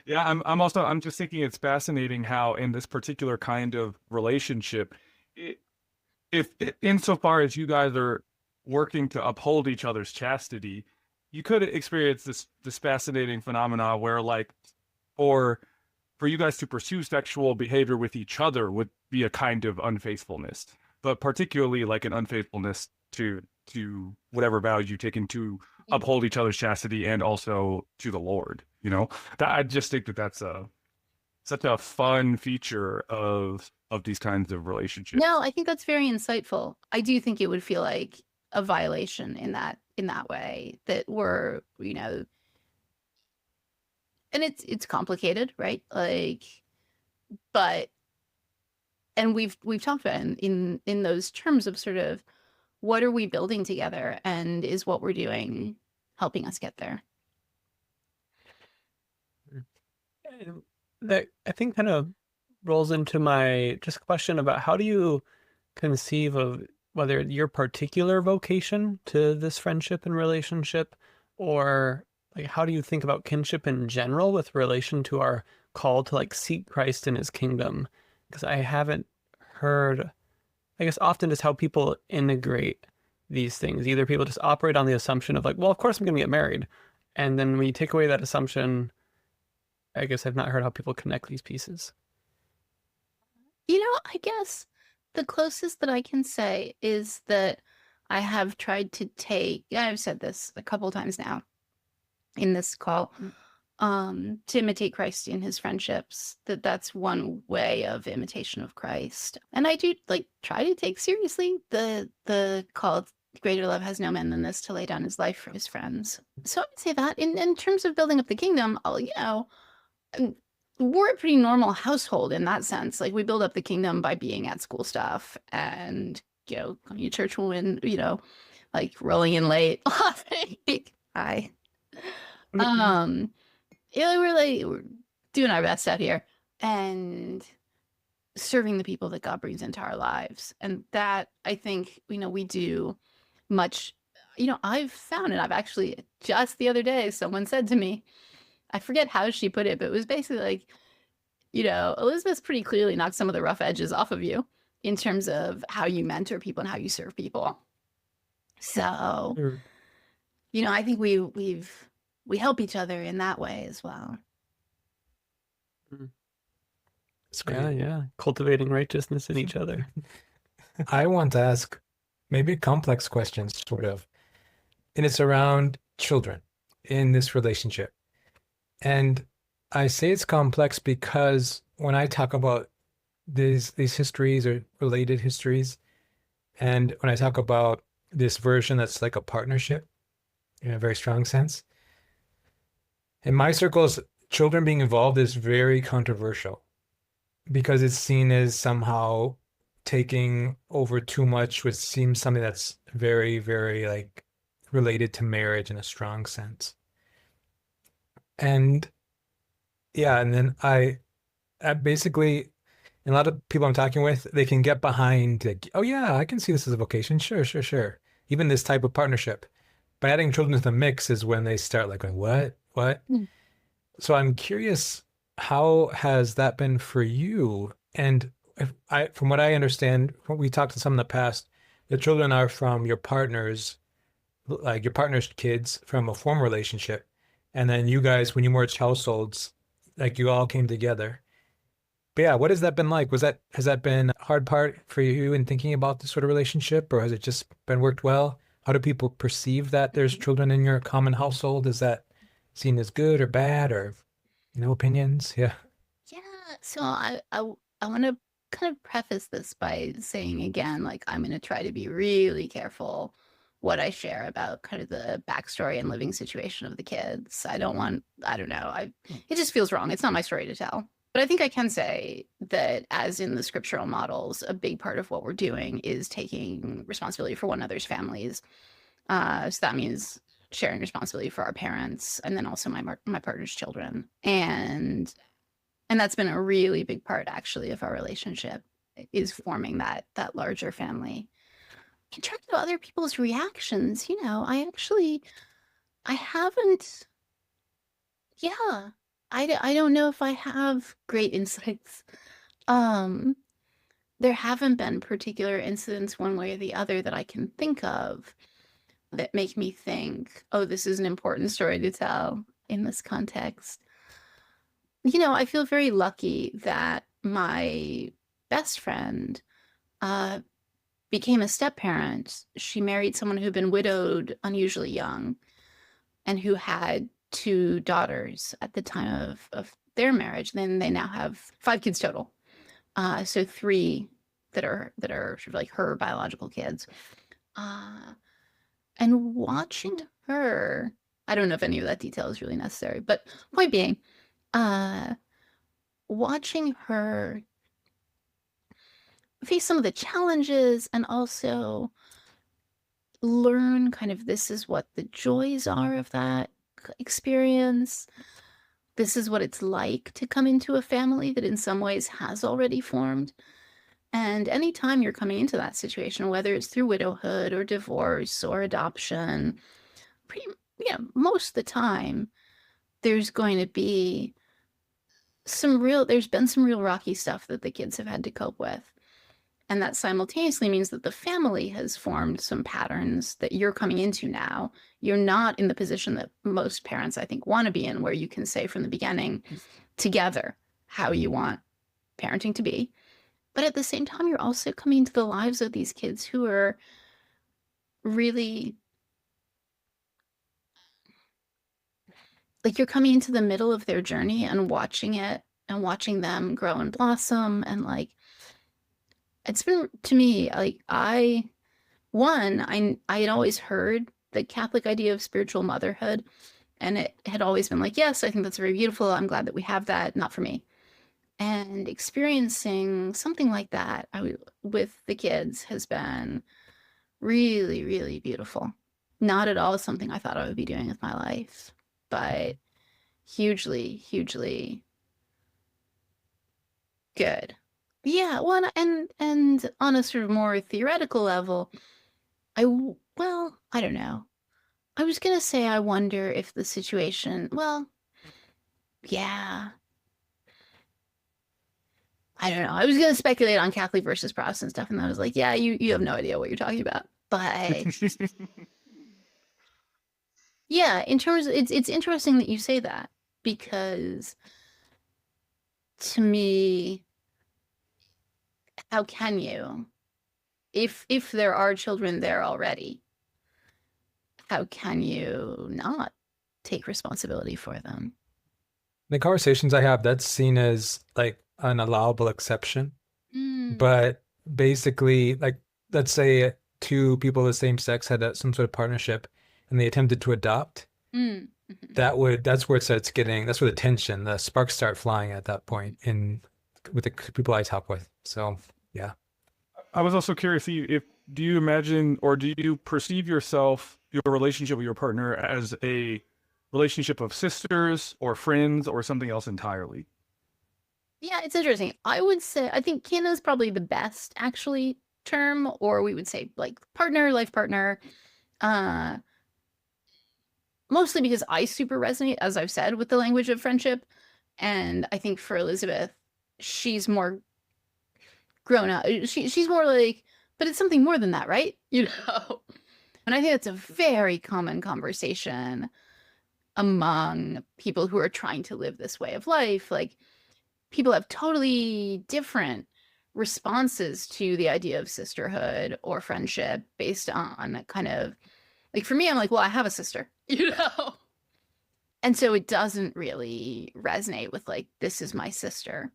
Yeah, I'm just thinking it's fascinating how in this particular kind of relationship, if insofar as you guys are working to uphold each other's chastity, you could experience this fascinating phenomena where like, or for you guys to pursue sexual behavior with each other would be a kind of unfaithfulness, but particularly like an unfaithfulness to whatever vows you take to uphold each other's chastity and also to the Lord. That I just think that's such a fun feature of these kinds of relationships. No, I think that's very insightful. I do think it would feel like a violation in that way, that we're, and it's complicated, right? Like, but, and we've talked about it in those terms of sort of, what are we building together, and is what we're doing helping us get there? That I think kind of rolls into my just question about how do you conceive of whether your particular vocation to this friendship and relationship, or like how do you think about kinship in general with relation to our call to like seek Christ and his kingdom? Because I haven't heard, I guess often just how people integrate these things. Either people just operate on the assumption of like, well, of course I'm going to get married. And then when you take away that assumption, I guess I've not heard how people connect these pieces. I guess the closest that I can say is that I have tried to I've said this a couple times now in this call, to imitate Christ in his friendships, that's one way of imitation of Christ. And I do like try to take seriously the call, greater love has no man than this, to lay down his life for his friends. So I would say that in terms of building up the kingdom, we're a pretty normal household in that sense. Like we build up the kingdom by being at school stuff and, going to church when, like rolling in late. Hi. We're doing our best out here and serving the people that God brings into our lives. And that I think, we do much, I've found, and I've actually just the other day, someone said to me, I forget how she put it, but it was basically like, Elizabeth's pretty clearly knocked some of the rough edges off of you in terms of how you mentor people and how you serve people. So, I think we help each other in that way as well. That's great. Yeah. Cultivating righteousness in each other. I want to ask maybe complex questions, sort of, and it's around children in this relationship. And I say it's complex because when I talk about these histories or related histories, and when I talk about this version that's like a partnership in a very strong sense, in my circles, children being involved is very controversial because it's seen as somehow taking over too much, which seems something that's very, very like related to marriage in a strong sense. And yeah, and then I basically, and a lot of people I'm talking with, they can get behind like, oh yeah, I can see this as a vocation. Sure. Even this type of partnership. But adding children to the mix is when they start like going, what? So I'm curious, how has that been for you? And from what I understand, when we talked to some in the past, the children are from your partner's, like your partner's kids from a former relationship. And then you guys, when you merged households, like you all came together. But yeah, what has that been like? Has that been a hard part for you in thinking about this sort of relationship, or has it just been worked well? How do people perceive that there's children in your common household? Is that seen as good or bad, or opinions? Yeah. Yeah. So I want to kind of preface this by saying again, like I'm going to try to be really careful what I share about kind of the backstory and living situation of the kids. I don't know. It just feels wrong. It's not my story to tell. But I think I can say that as in the scriptural models, a big part of what we're doing is taking responsibility for one another's families. So that means sharing responsibility for our parents and then also my partner's children. And that's been a really big part actually of our relationship, is forming that larger family. In terms of other people's reactions, I haven't, yeah, I don't know if I have great insights. There haven't been particular incidents one way or the other that I can think of that make me think, oh, this is an important story to tell in this context. I feel very lucky that my best friend became a step-parent. She married someone who'd been widowed unusually young and who had 2 daughters at the time of their marriage. Then they now have 5 kids total. So 3 that are sort of like her biological kids. And watching her, I don't know if any of that detail is really necessary, but point being, watching her face some of the challenges and also learn kind of this is what the joys are of that experience. This is what it's like to come into a family that in some ways has already formed. And anytime you're coming into that situation, whether it's through widowhood or divorce or adoption, most of the time, there's going to be there's been some real rocky stuff that the kids have had to cope with. And that simultaneously means that the family has formed some patterns that you're coming into now. You're not in the position that most parents, I think, want to be in, where you can say from the beginning together how you want parenting to be. But at the same time, you're also coming into the lives of these kids who are really, like, you're coming into the middle of their journey and watching it and watching them grow and blossom. And like, it's been, to me, like, I had always heard the Catholic idea of spiritual motherhood, and it had always been like, yes, I think that's very beautiful. I'm glad that we have that. Not for me. And experiencing something like that with the kids has been really, really beautiful. Not at all something I thought I would be doing with my life, but hugely, hugely good. Yeah, well, and on a sort of more theoretical level, I don't know. I was gonna say I wonder if the situation, yeah. I don't know. I was gonna speculate on Catholic versus Protestant stuff, and I was like, yeah, you have no idea what you're talking about. But yeah, in terms of, it's interesting that you say that, because to me, how can you, if there are children there already, how can you not take responsibility for them? The conversations I have, that's seen as like an allowable exception. But basically, like, let's say 2 people of the same sex had some sort of partnership and they attempted to adopt. That's where it starts getting, that's where the sparks start flying at that point with the people I talk with. So yeah. I was also curious, do you imagine, or do you perceive your relationship with your partner as a relationship of sisters or friends or something else entirely? Yeah, it's interesting. I would say, I think kin is probably the best actually term, or we would say like partner, life partner. Mostly because I super resonate, as I've said, with the language of friendship. And I think for Elizabeth, she's more grown up. She's more like, but it's something more than that, right? And I think that's a very common conversation among people who are trying to live this way of life. Like, people have totally different responses to the idea of sisterhood or friendship based on kind of like, for me, I'm like, well, I have a sister, you know? And so it doesn't really resonate with like, this is my sister.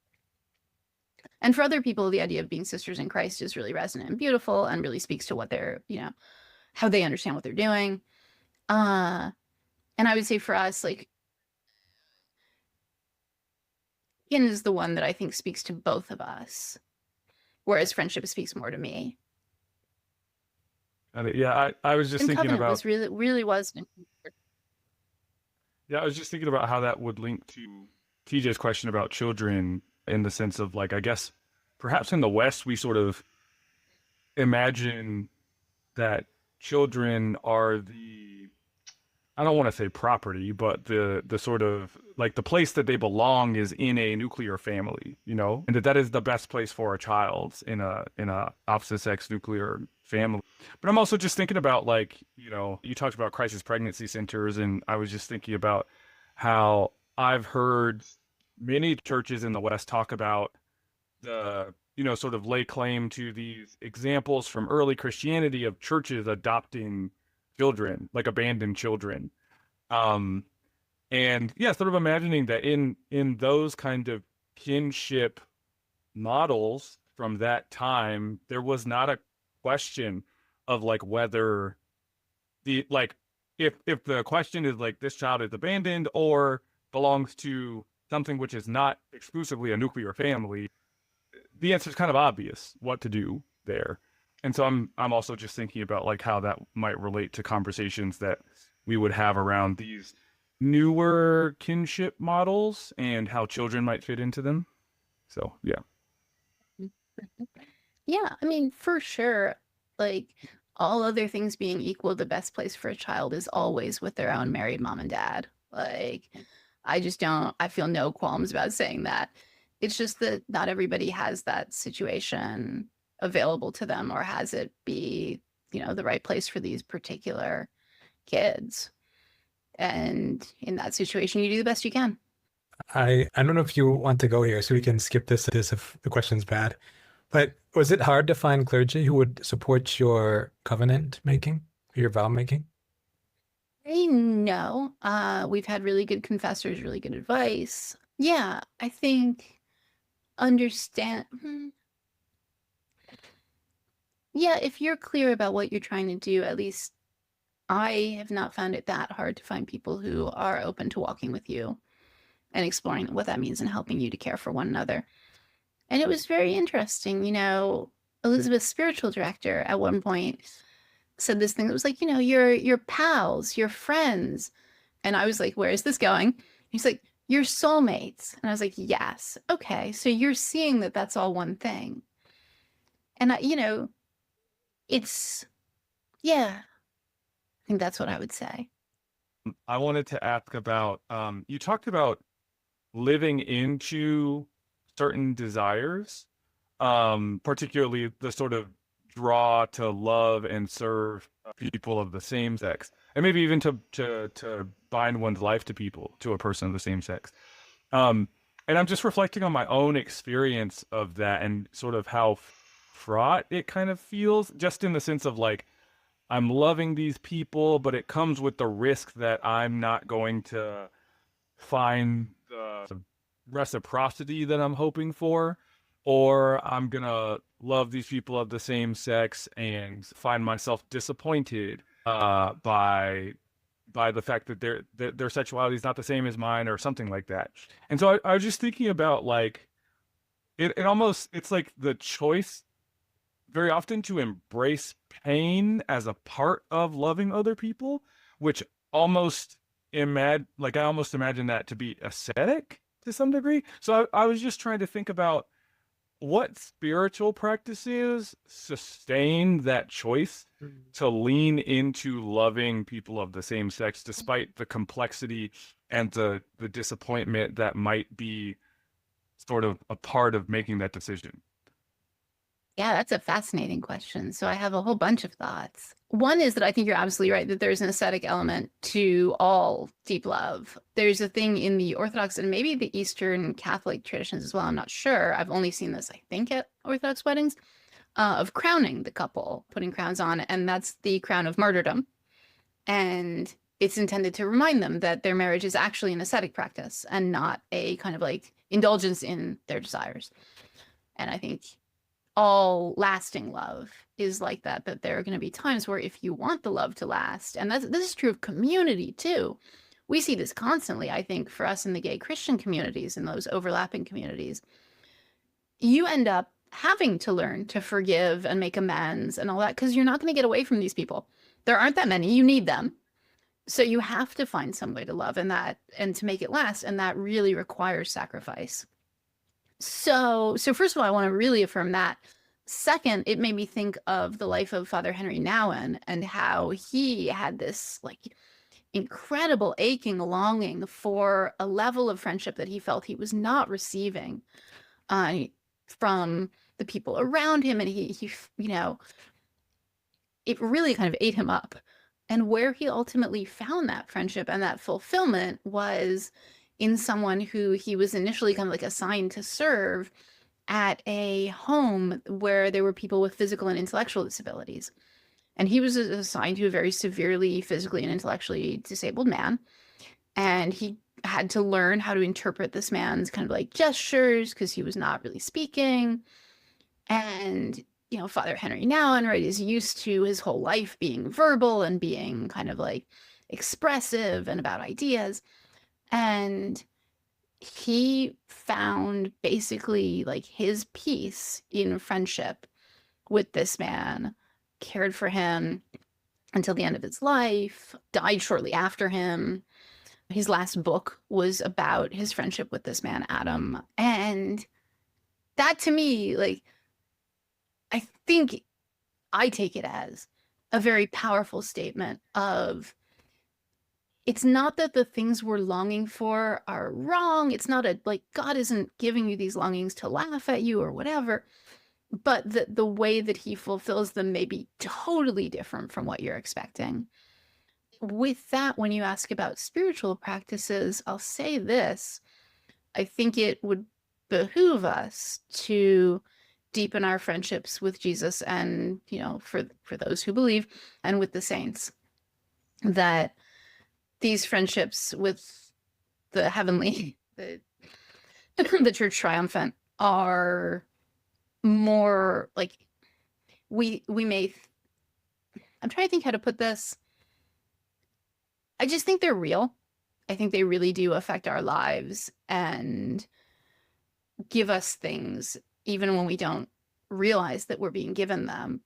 And for other people, the idea of being sisters in Christ is really resonant and beautiful and really speaks to what they're, you know, how they understand what they're doing. And I would say for us, like, kin is the one that I think speaks to both of us, whereas friendship speaks more to me. Yeah, I was just And thinking covenant about was really was. yeah, I was just thinking about how that would link to TJ's question about children in the sense of like, I guess perhaps in the West we sort of imagine that children are the, I don't want to say property, but the sort of like the place that they belong is in a nuclear family, you know, and that is the best place for a child in a opposite sex nuclear family. But I'm also just thinking about like, you know, you talked about crisis pregnancy centers, and I was just thinking about how I've heard many churches in the West talk about the, you know, sort of lay claim to these examples from early Christianity of churches adopting children, like abandoned children. And yeah, sort of imagining that in those kind of kinship models from that time, there was not a question of like whether the like if the question is like this child is abandoned or belongs to something which is not exclusively a nuclear family, the answer is kind of obvious what to do there. And so I'm also just thinking about like how that might relate to conversations that we would have around these newer kinship models and how children might fit into them. So yeah. Yeah, I mean, for sure, like all other things being equal, the best place for a child is always with their own married mom and dad. Like, I feel no qualms about saying that. It's just that not everybody has that situation available to them or has it be, you know, the right place for these particular kids. And in that situation, you do the best you can. I don't know if you want to go here, so we can skip this if the question's bad. But was it hard to find clergy who would support your covenant making, your vow making? I know. We've had really good confessors, really good advice. Yeah, I think understand. Yeah, if you're clear about what you're trying to do, at least I have not found it that hard to find people who are open to walking with you and exploring what that means and helping you to care for one another. And it was very interesting. You know, Elizabeth's spiritual director at one point said this thing that was like, you know, your pals, your friends. And I was like, where is this going? He's like, your soulmates. And I was like, yes. Okay. So you're seeing that that's all one thing. And you know, it's, yeah, I think that's what I would say. I wanted to ask about you talked about living into certain desires, particularly the sort of draw to love and serve people of the same sex, and maybe even to bind one's life to people, to a person of the same sex. And I'm just reflecting on my own experience of that and sort of how fraught it kind of feels, just in the sense of like, I'm loving these people, but it comes with the risk that I'm not going to find the reciprocity that I'm hoping for, or I'm gonna love these people of the same sex and find myself disappointed by the fact that their sexuality is not the same as mine or something like that. And so I was just thinking about like it almost, it's like the choice very often to embrace pain as a part of loving other people, which almost I almost imagine that to be ascetic to some degree. So I was just trying to think about what spiritual practices sustain that choice to lean into loving people of the same sex, despite the complexity and the disappointment that might be sort of a part of making that decision. Yeah, that's a fascinating question. So I have a whole bunch of thoughts. One is that I think you're absolutely right that there's an ascetic element to all deep love. There's a thing in the Orthodox and maybe the Eastern Catholic traditions as well. I'm not sure. I've only seen this, I think, at Orthodox weddings, of crowning the couple, putting crowns on, and that's the crown of martyrdom. And it's intended to remind them that their marriage is actually an ascetic practice and not a kind of like indulgence in their desires. And I think all lasting love is like that, that there are going to be times where if you want the love to last, and this is true of community too. We see this constantly, I think, for us in the gay Christian communities and those overlapping communities. You end up having to learn to forgive and make amends and all that because you're not going to get away from these people. There aren't that many. You need them. So you have to find some way to love and to make it last. And that really requires sacrifice. So first of all, I want to really affirm that. Second, it made me think of the life of Father Henry Nouwen and how he had this like incredible aching longing for a level of friendship that he felt he was not receiving from the people around him. And he, you know, it really kind of ate him up. And where he ultimately found that friendship and that fulfillment was in someone who he was initially kind of like assigned to serve at a home where there were people with physical and intellectual disabilities. And he was assigned to a very severely physically and intellectually disabled man. And he had to learn how to interpret this man's kind of like gestures because he was not really speaking. And, you know, Father Henry Nouwen, right, is used to his whole life being verbal and being kind of like expressive and about ideas. And he found basically like his peace in friendship with this man, cared for him until the end of his life, died shortly after him. His last book was about his friendship with this man, Adam. And that to me, like, I think I take it as a very powerful statement of it's not that the things we're longing for are wrong. It's not like God isn't giving you these longings to laugh at you or whatever, but the way that he fulfills them may be totally different from what you're expecting. With that, when you ask about spiritual practices, I'll say this. I think it would behoove us to deepen our friendships with Jesus and, you know, for those who believe, and with the saints, that these friendships with the heavenly, the church triumphant, are more like we may, I'm trying to think how to put this. I just think they're real. I think they really do affect our lives and give us things even when we don't realize that we're being given them.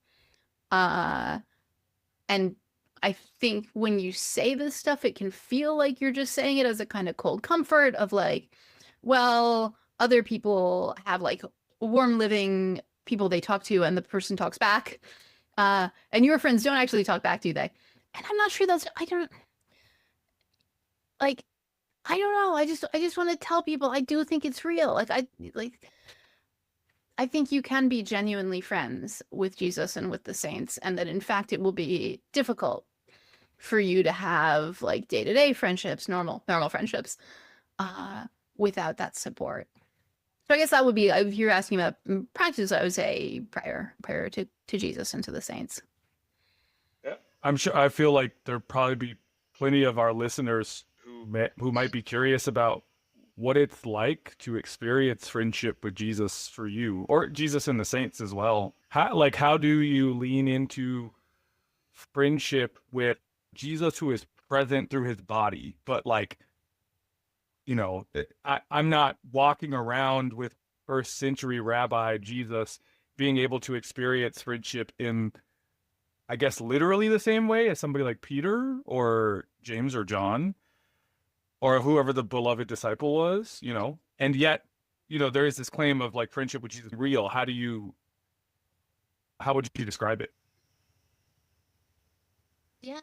And I think when you say this stuff, it can feel like you're just saying it as a kind of cold comfort of like, well, other people have like warm living people they talk to and the person talks back. And your friends don't actually talk back, do they? And I'm not sure I don't know. I just want to tell people I do think it's real. I think you can be genuinely friends with Jesus and with the saints, and that in fact it will be difficult for you to have like day-to-day friendships, normal friendships, without that support. So I guess that would be, if you're asking about practice, I would say prayer to Jesus and to the saints. Yeah. I'm sure, I feel like there'll probably be plenty of our listeners who might be curious about what it's like to experience friendship with Jesus for you, or Jesus and the saints as well. How do you lean into friendship with Jesus who is present through his body, but like, you know, I'm not walking around with first century rabbi Jesus being able to experience friendship in, I guess, literally the same way as somebody like Peter or James or John or whoever the beloved disciple was, you know. And yet, you know, there is this claim of like friendship which is real. How would you describe it? Yeah.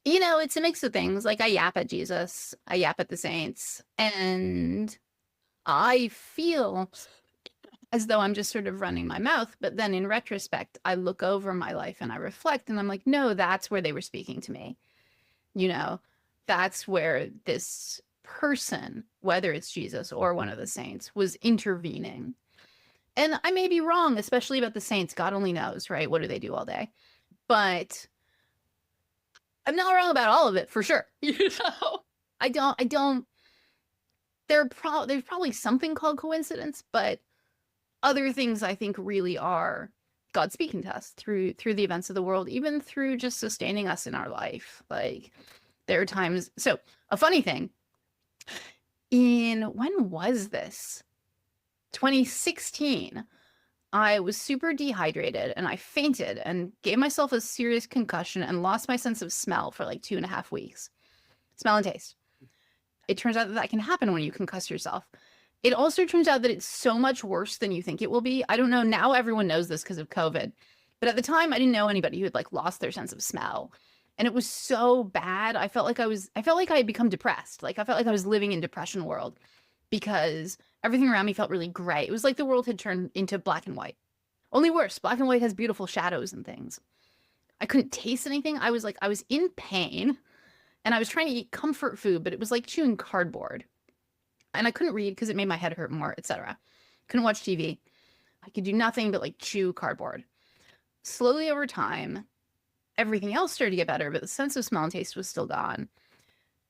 You know, it's a mix of things. Like I yap at Jesus, I yap at the saints, and I feel as though I'm just sort of running my mouth. But then in retrospect, I look over my life and I reflect and I'm like, no, that's where they were speaking to me. You know, that's where this person, whether it's Jesus or one of the saints, was intervening. And I may be wrong, especially about the saints. God only knows, right? What do they do all day? But I'm not wrong about all of it, for sure. You know, I don't, there's probably something called coincidence, but other things I think really are God speaking to us through the events of the world, even through just sustaining us in our life. Like there are times, so a funny thing, when was this? 2016, I was super dehydrated and I fainted and gave myself a serious concussion and lost my sense of smell for like 2.5 weeks. Smell and taste. It turns out that can happen when you concuss yourself. It also turns out that it's so much worse than you think it will be. I don't know. Now everyone knows this because of COVID. But at the time, I didn't know anybody who had like lost their sense of smell. And it was so bad. I felt like I had become depressed. Like I felt like I was living in depression world because everything around me felt really gray. It was like the world had turned into black and white. Only worse. Black and white has beautiful shadows and things. I couldn't taste anything. I was in pain and I was trying to eat comfort food, but it was like chewing cardboard. And I couldn't read because it made my head hurt more, etc. Couldn't watch TV. I could do nothing but like chew cardboard. Slowly over time, everything else started to get better, but the sense of smell and taste was still gone.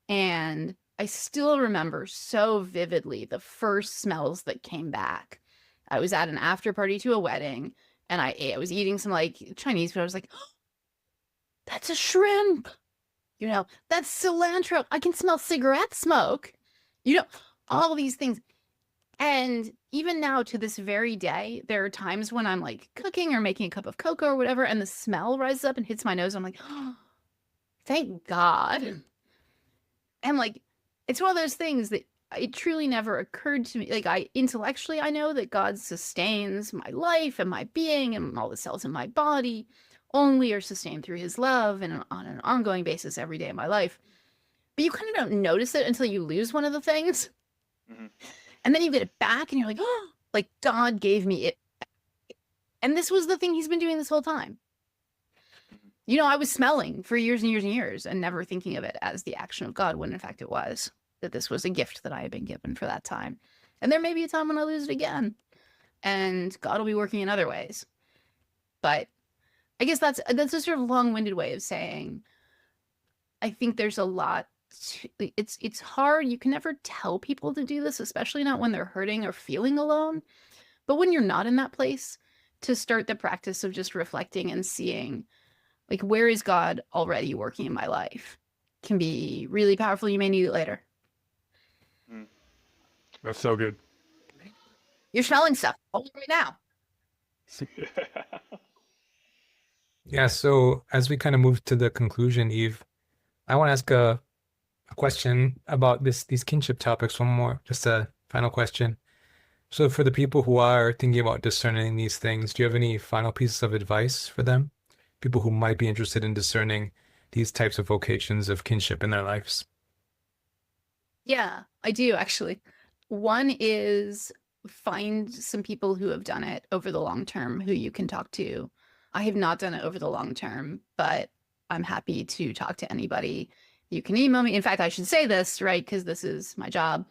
And I still remember so vividly the first smells that came back. I was at an after party to a wedding and I was eating some like Chinese food. I was like, oh, that's a shrimp. You know, that's cilantro. I can smell cigarette smoke. You know, all these things. And even now to this very day, there are times when I'm like cooking or making a cup of cocoa or whatever, and the smell rises up and hits my nose. I'm like, oh, thank God. And like, it's one of those things that it truly never occurred to me. Like intellectually, I know that God sustains my life and my being and all the cells in my body only are sustained through his love and on an ongoing basis every day of my life. But you kind of don't notice it until you lose one of the things. Mm-hmm. And then you get it back and you're like, oh, like God gave me it. And this was the thing he's been doing this whole time. You know, I was smelling for years and years and years and never thinking of it as the action of God, when in fact it was, that this was a gift that I had been given for that time. And there may be a time when I lose it again and God will be working in other ways. But I guess that's a sort of long-winded way of saying, I think there's a lot. It's hard. You can never tell people to do this, especially not when they're hurting or feeling alone. But when you're not in that place, to start the practice of just reflecting and seeing, like, where is God already working in my life, can be really powerful. You may need it later. That's so good. You're smelling stuff right now. Yeah, so as we kind of move to the conclusion, Eve, I want to ask a question about these kinship topics. One more, just a final question. So for the people who are thinking about discerning these things, do you have any final pieces of advice for them? People who might be interested in discerning these types of vocations of kinship in their lives? Yeah, I do actually. One is find some people who have done it over the long term who you can talk to. I have not done it over the long term, but I'm happy to talk to anybody. You can email me. In fact, I should say this, right? Because this is my job.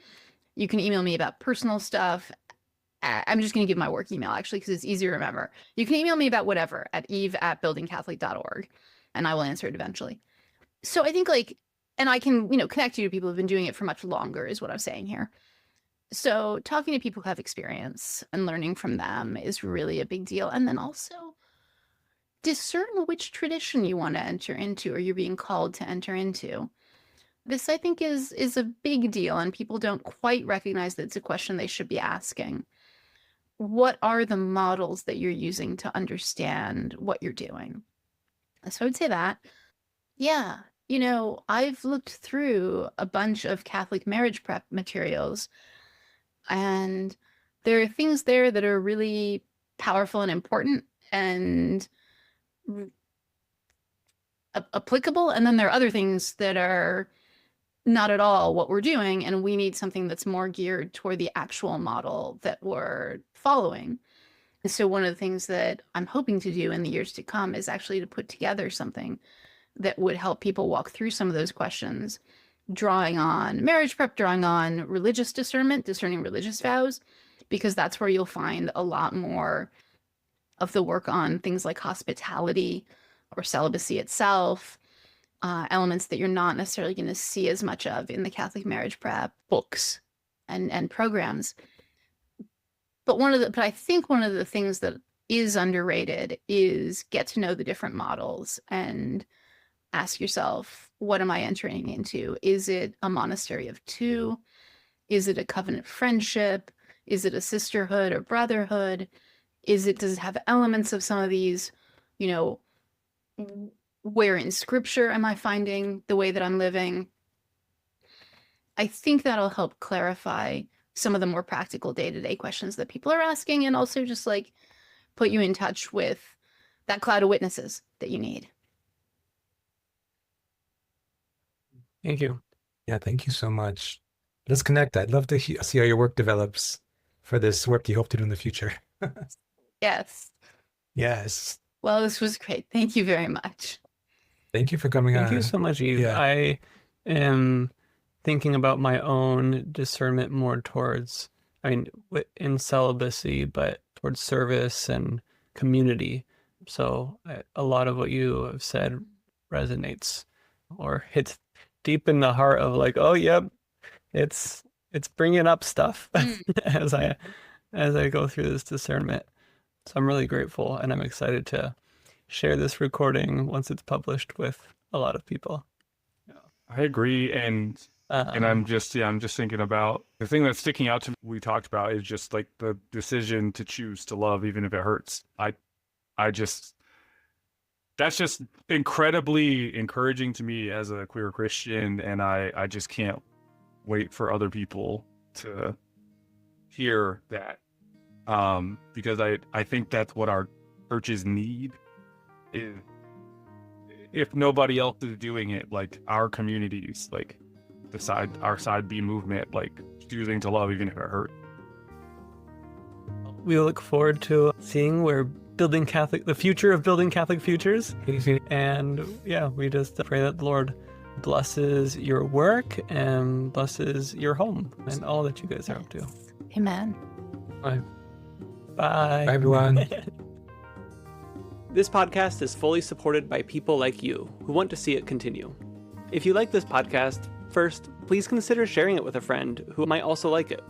You can email me about personal stuff. I'm just going to give my work email, actually, because it's easier to remember. You can email me about whatever at eve@buildingcatholic.org, and I will answer it eventually. So I think, like, and I can, connect you to people who've been doing it for much longer is what I'm saying here. So talking to people who have experience and learning from them is really a big deal. And then also discern which tradition you want to enter into or you're being called to enter into. This, I think, is a big deal, and people don't quite recognize that it's a question they should be asking. What are the models that you're using to understand what you're doing? So I would say that. Yeah, I've looked through a bunch of Catholic marriage prep materials, and there are things there that are really powerful and important and applicable, and then there are other things that are not at all what we're doing, and we need something that's more geared toward the actual model that we're following. And so one of the things that I'm hoping to do in the years to come is actually to put together something that would help people walk through some of those questions, drawing on marriage prep, drawing on religious discernment, discerning religious vows, because that's where you'll find a lot more of the work on things like hospitality or celibacy itself, elements that you're not necessarily going to see as much of in the Catholic marriage prep books and programs. But I think one of the things that is underrated is get to know the different models and ask yourself, what am I entering into? Is it a monastery of two? Is it a covenant friendship? Is it a sisterhood or brotherhood? Does it have elements of some of these, where in scripture am I finding the way that I'm living? I think that'll help clarify some of the more practical day-to-day questions that people are asking, and also just like put you in touch with that cloud of witnesses that you need. Thank you. Yeah, thank you so much. Let's connect. I'd love to see how your work develops for this work you hope to do in the future. Yes. Yes. Well, this was great. Thank you very much. Thank you for coming on. Thank you so much, Eve. Yeah. I am thinking about my own discernment more towards, in celibacy, but towards service and community. So a lot of what you have said resonates or hits deep in the heart of like, oh, yep, it's bringing up stuff as I go through this discernment. So I'm really grateful, and I'm excited to share this recording once it's published with a lot of people. I agree, and I'm just thinking about the thing that's sticking out to me. We talked about is just like the decision to choose to love, even if it hurts. That's just incredibly encouraging to me as a queer Christian, and I just can't wait for other people to hear that, because I think that's what our churches need. Is if nobody else is doing it, like our communities, like our side B movement, like choosing to love even if it hurts. We look forward to seeing where the future of building Catholic futures. And yeah, we just pray that the Lord blesses your work and blesses your home and all that you guys are up to. Amen. Bye. Bye, everyone. This podcast is fully supported by people like you who want to see it continue. If you like this podcast, first, please consider sharing it with a friend who might also like it.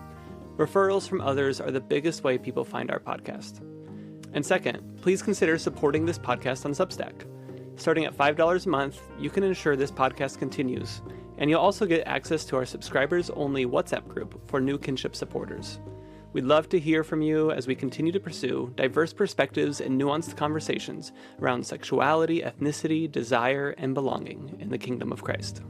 Referrals from others are the biggest way people find our podcast. And second, please consider supporting this podcast on Substack. Starting at $5 a month, you can ensure this podcast continues, and you'll also get access to our subscribers-only WhatsApp group for new Kinship supporters. We'd love to hear from you as we continue to pursue diverse perspectives and nuanced conversations around sexuality, ethnicity, desire, and belonging in the kingdom of Christ.